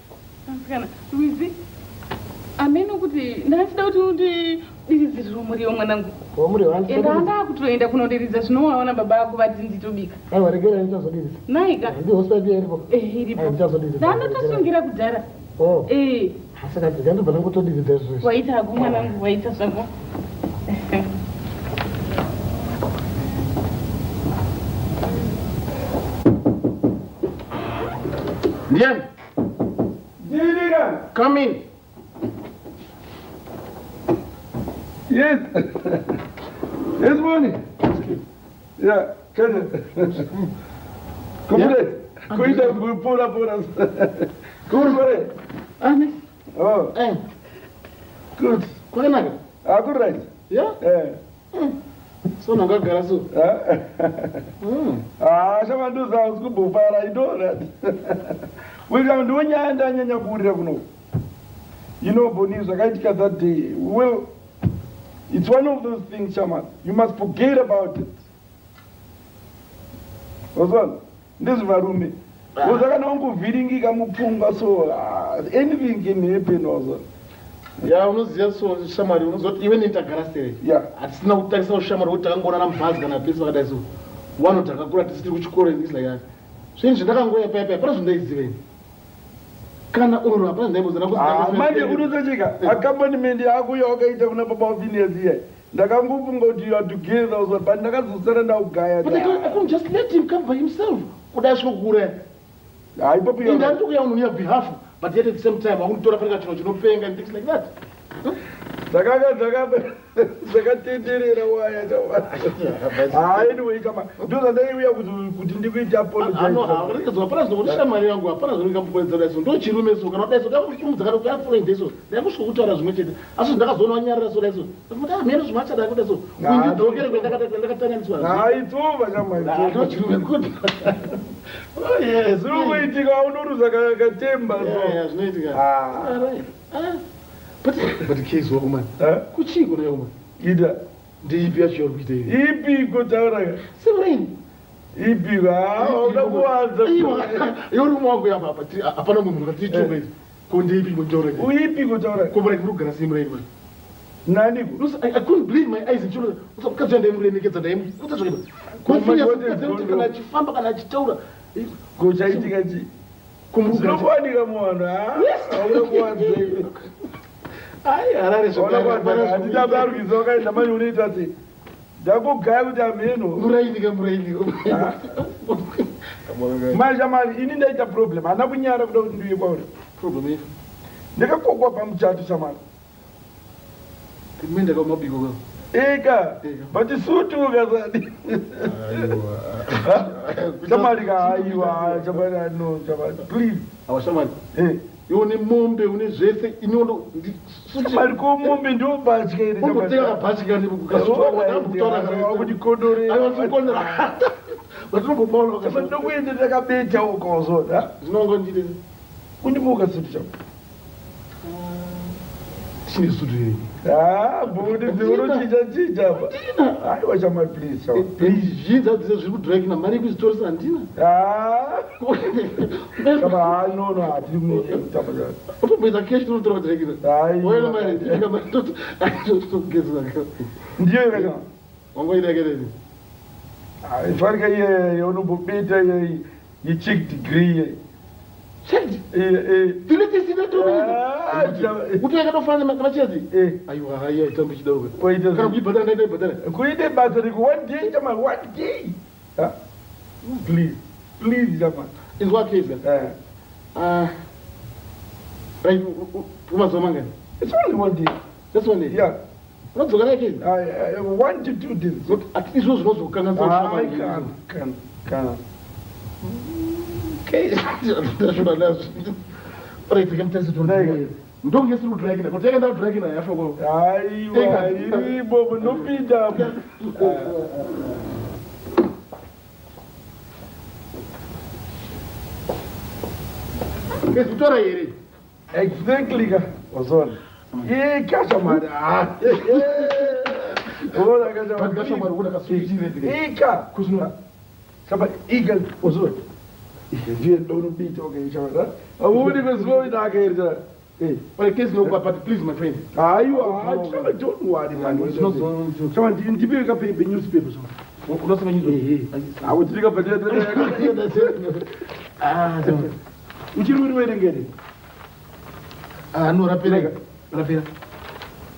Kana Luizi. Ameno kuti ndachida kuti ndiridzirwe muriwo mwanangu. Muriwo wangu. Ndanga kutoenda kunodiridza zvinowaona baba ako vati nditobika. Aiwa regera ndichazodiridza. Naika. Ndi hospital iripo. Iripo. Ndichazodiridza. Ndanotosungira kudhara. Oh. Eh. Saka ndikandobva ndangotodikidza izvozvo. Waita hako mwanangu, waita zvako. Ndiani? Ndiriga. Come in. Yes. Yes, morning. Yeah, can Come on. Pura. Come on. Oh. Good. Good right. Yeah? So nangagara so. Someone do sounds good, but I know that. We're going to do anything kuno. You know, Bonis, I got that day. Well, it's one of those things, Shaman. You must forget about it. Oswald, this is Varumi. Was I going to viringi kamupunga so anything can happen also. Ya unoziva so shamari unozoti iwe nentagara sere. Yeah. Hatisina kutarisa ushamari kuti takangona namubhazi kana pesi vakadai so. Wano takakura tisiri kuchikoro ndisi like that. Zvinhu zvindakangoya paipai pana zvindaizive. Kana uru hapana ndaimboziva kuti manje unozochika accompanyment yako yawakaita kuna baba wafinesi here. Ndakangofunga kuti you are together also but ndakazosara ndaugaya. But I couldn't just let him come by himself. Kudai svokukura. Hayi papi yo. Ndandikuya on your behalf. But yet at the same time, I won't talk about chinopenga and things like that. Anyway, come on. Do the day we are kuti ndikuita apologize. Hapana zvokuti shamari yangu hapana zvinokambokwedzera izvo ndo chirume so kana dai so ndakuchimudzaka kuti afule ndeso ndakusho kutaura zvimwe chete asi ndakazoona wanyarira so dai so kuti amene zvimachada kuti so kundidokere kwendakatanganiswa hayi tsuva shamari ndo chirume kuti oh yes zvinoitika unoruza katemba so zvinoitika but case woman kuchii kuna yoman ida ndeipi yacho yari kuita ivi ipi kotaura severini ipi uda kuwadza yori mwangu yapa hapana munhu akatiichonga izvi ko ndeipi motaura uipi kotaura kombora kurugara semuraini man naniko I couldn't believe my eyes children usakukadzi ndaimuremekedza ndaimukuta zvakaiba kana achifamba kana achitaura kochaitika chi zvinokwanika muvanhu auda kuwadza ai harare zvakaibaarwiza wakaenda manje unoita sei ndakugaya kuti ameno murainike manje mari ini ndaita problem hana kunyara kuda kuti ndiuye kwauri problem ndakakokwa pamuchato shamari mende kamabiko ka eka but sutuka zadi shamari ka aiwa shamari no shamari please awa shamari une mombe une zvese inondo shamari ko mombe ndo batya ire shamari ndoteka batya kuti kodore aiwa sikondera vatombobaona shamari ndokuende takabeta ukozoda zvinongo ndire kundimuka sutu shamari chine sutu iri budi unochicha pa aiwa shamari please shamari zvinza dzise zviri kudhrakina mari yekuzitoresa handina kama nono hatiri kutamba utomboita keshi tinotora kudhrakina oena mari ndiyo ikachama wangoirekerei ifarika iye unombobeta yecheck degree ye utoyakatofanana namachezi aiwa haiya itambo chidaruka kana kuibhadhara ndaitaibhadhara kuite basa riko one day chama one day please chama izwa case right kumazuva mangani it's only one day just one day yeah unodzoka naye case 1 to 2 days izvo zvinozokanganisa kana ndashona nazvo ndongesiri kudhrakina kuti yakaenda kudhrakina yafako aiwa iribo nopinda kezitora here exactly ka wazona kashamari ika wazona ndiye ndonobita okaishamara audi kwezuva inakaita case no but please my friend aiwa don't worry man chama ndipe kapepe newspaper unasema newspaper awo tirika patira uchiri uri werengere no rapira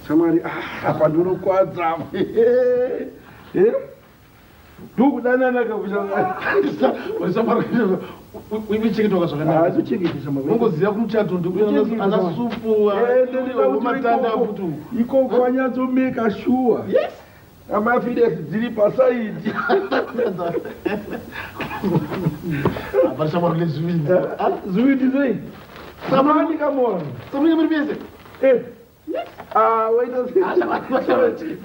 shamwari apa ndinokwadza ndikudananaka uichengetoka zvakanaaungoziva kumuchato ana supu matanda aputu ikoko wanyatsomeka shuwa amafides dziri pasaidi aparishamarule zvividi sei samani kamona samuike muri pese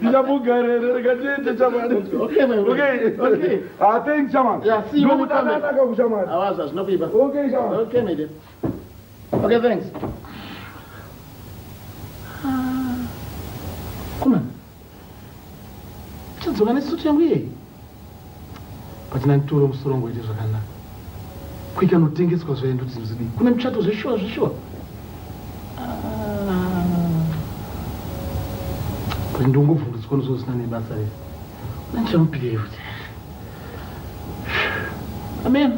ndichamugarere rekatete chamani thank chaman ndokudananaka kushamani zvinokuipa okay chaman okay my dear okay thanks kuma chadzoka nesutu yangu iyei patina nditore musoro wangu ite zvakanaka kuika notengeswa zvaendo tinozidii kune muchato zveshuwa kuti ndongobvundutswa nozosina nebasa rese nandichamupikai kuti amen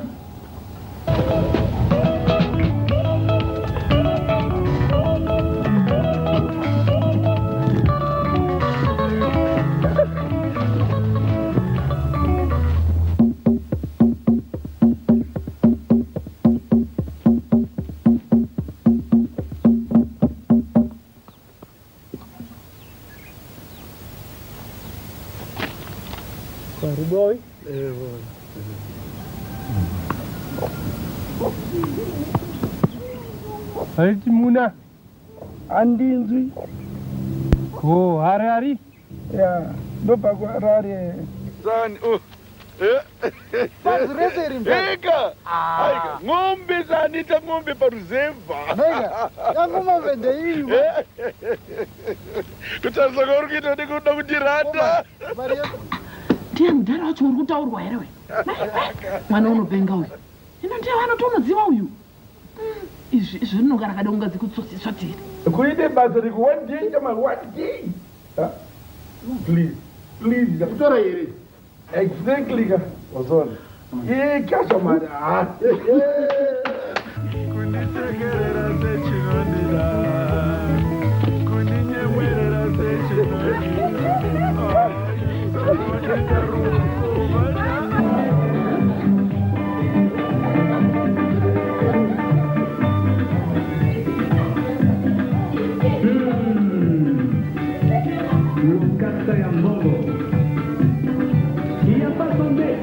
boy. Haiti Muna. Andinzwi. Hari. Ya, ndopa kwa Harare. Sani, Pazirezeri mbele. Eka! Aika, ng'ombe zanita ng'ombe paruzemba. Nega, yanguma vende iwa. Kutarisa urukito ndikuda kutirata. Ndiye mudhara wacho uri kutaurwa here we mwana unopenga uyu ino ndiye vanotonodziva uyu izvi rinogara kada ungazi kutsosiswa tiri kuite basa riku one day chama one day please kutora here exactly ka wazona kasha mari kunitekerera sechinondira kuninyemwerera sechinondira Casa ya Mbongo. Y ya pasó un mes.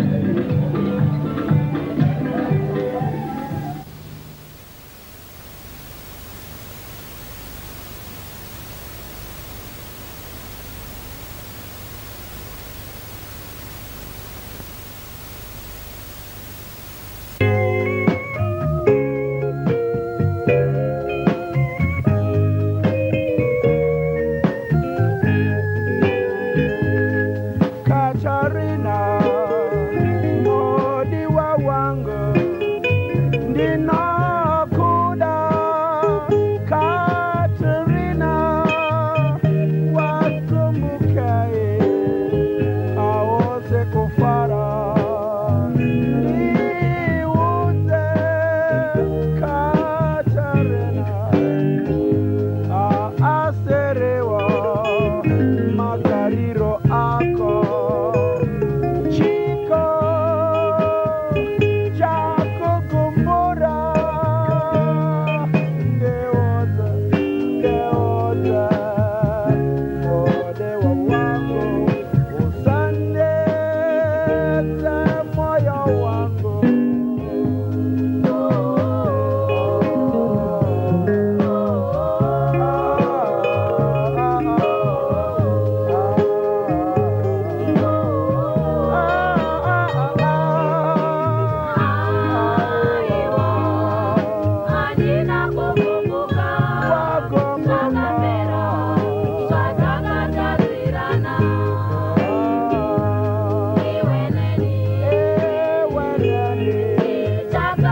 Katarina, Modi wa wangu, Dino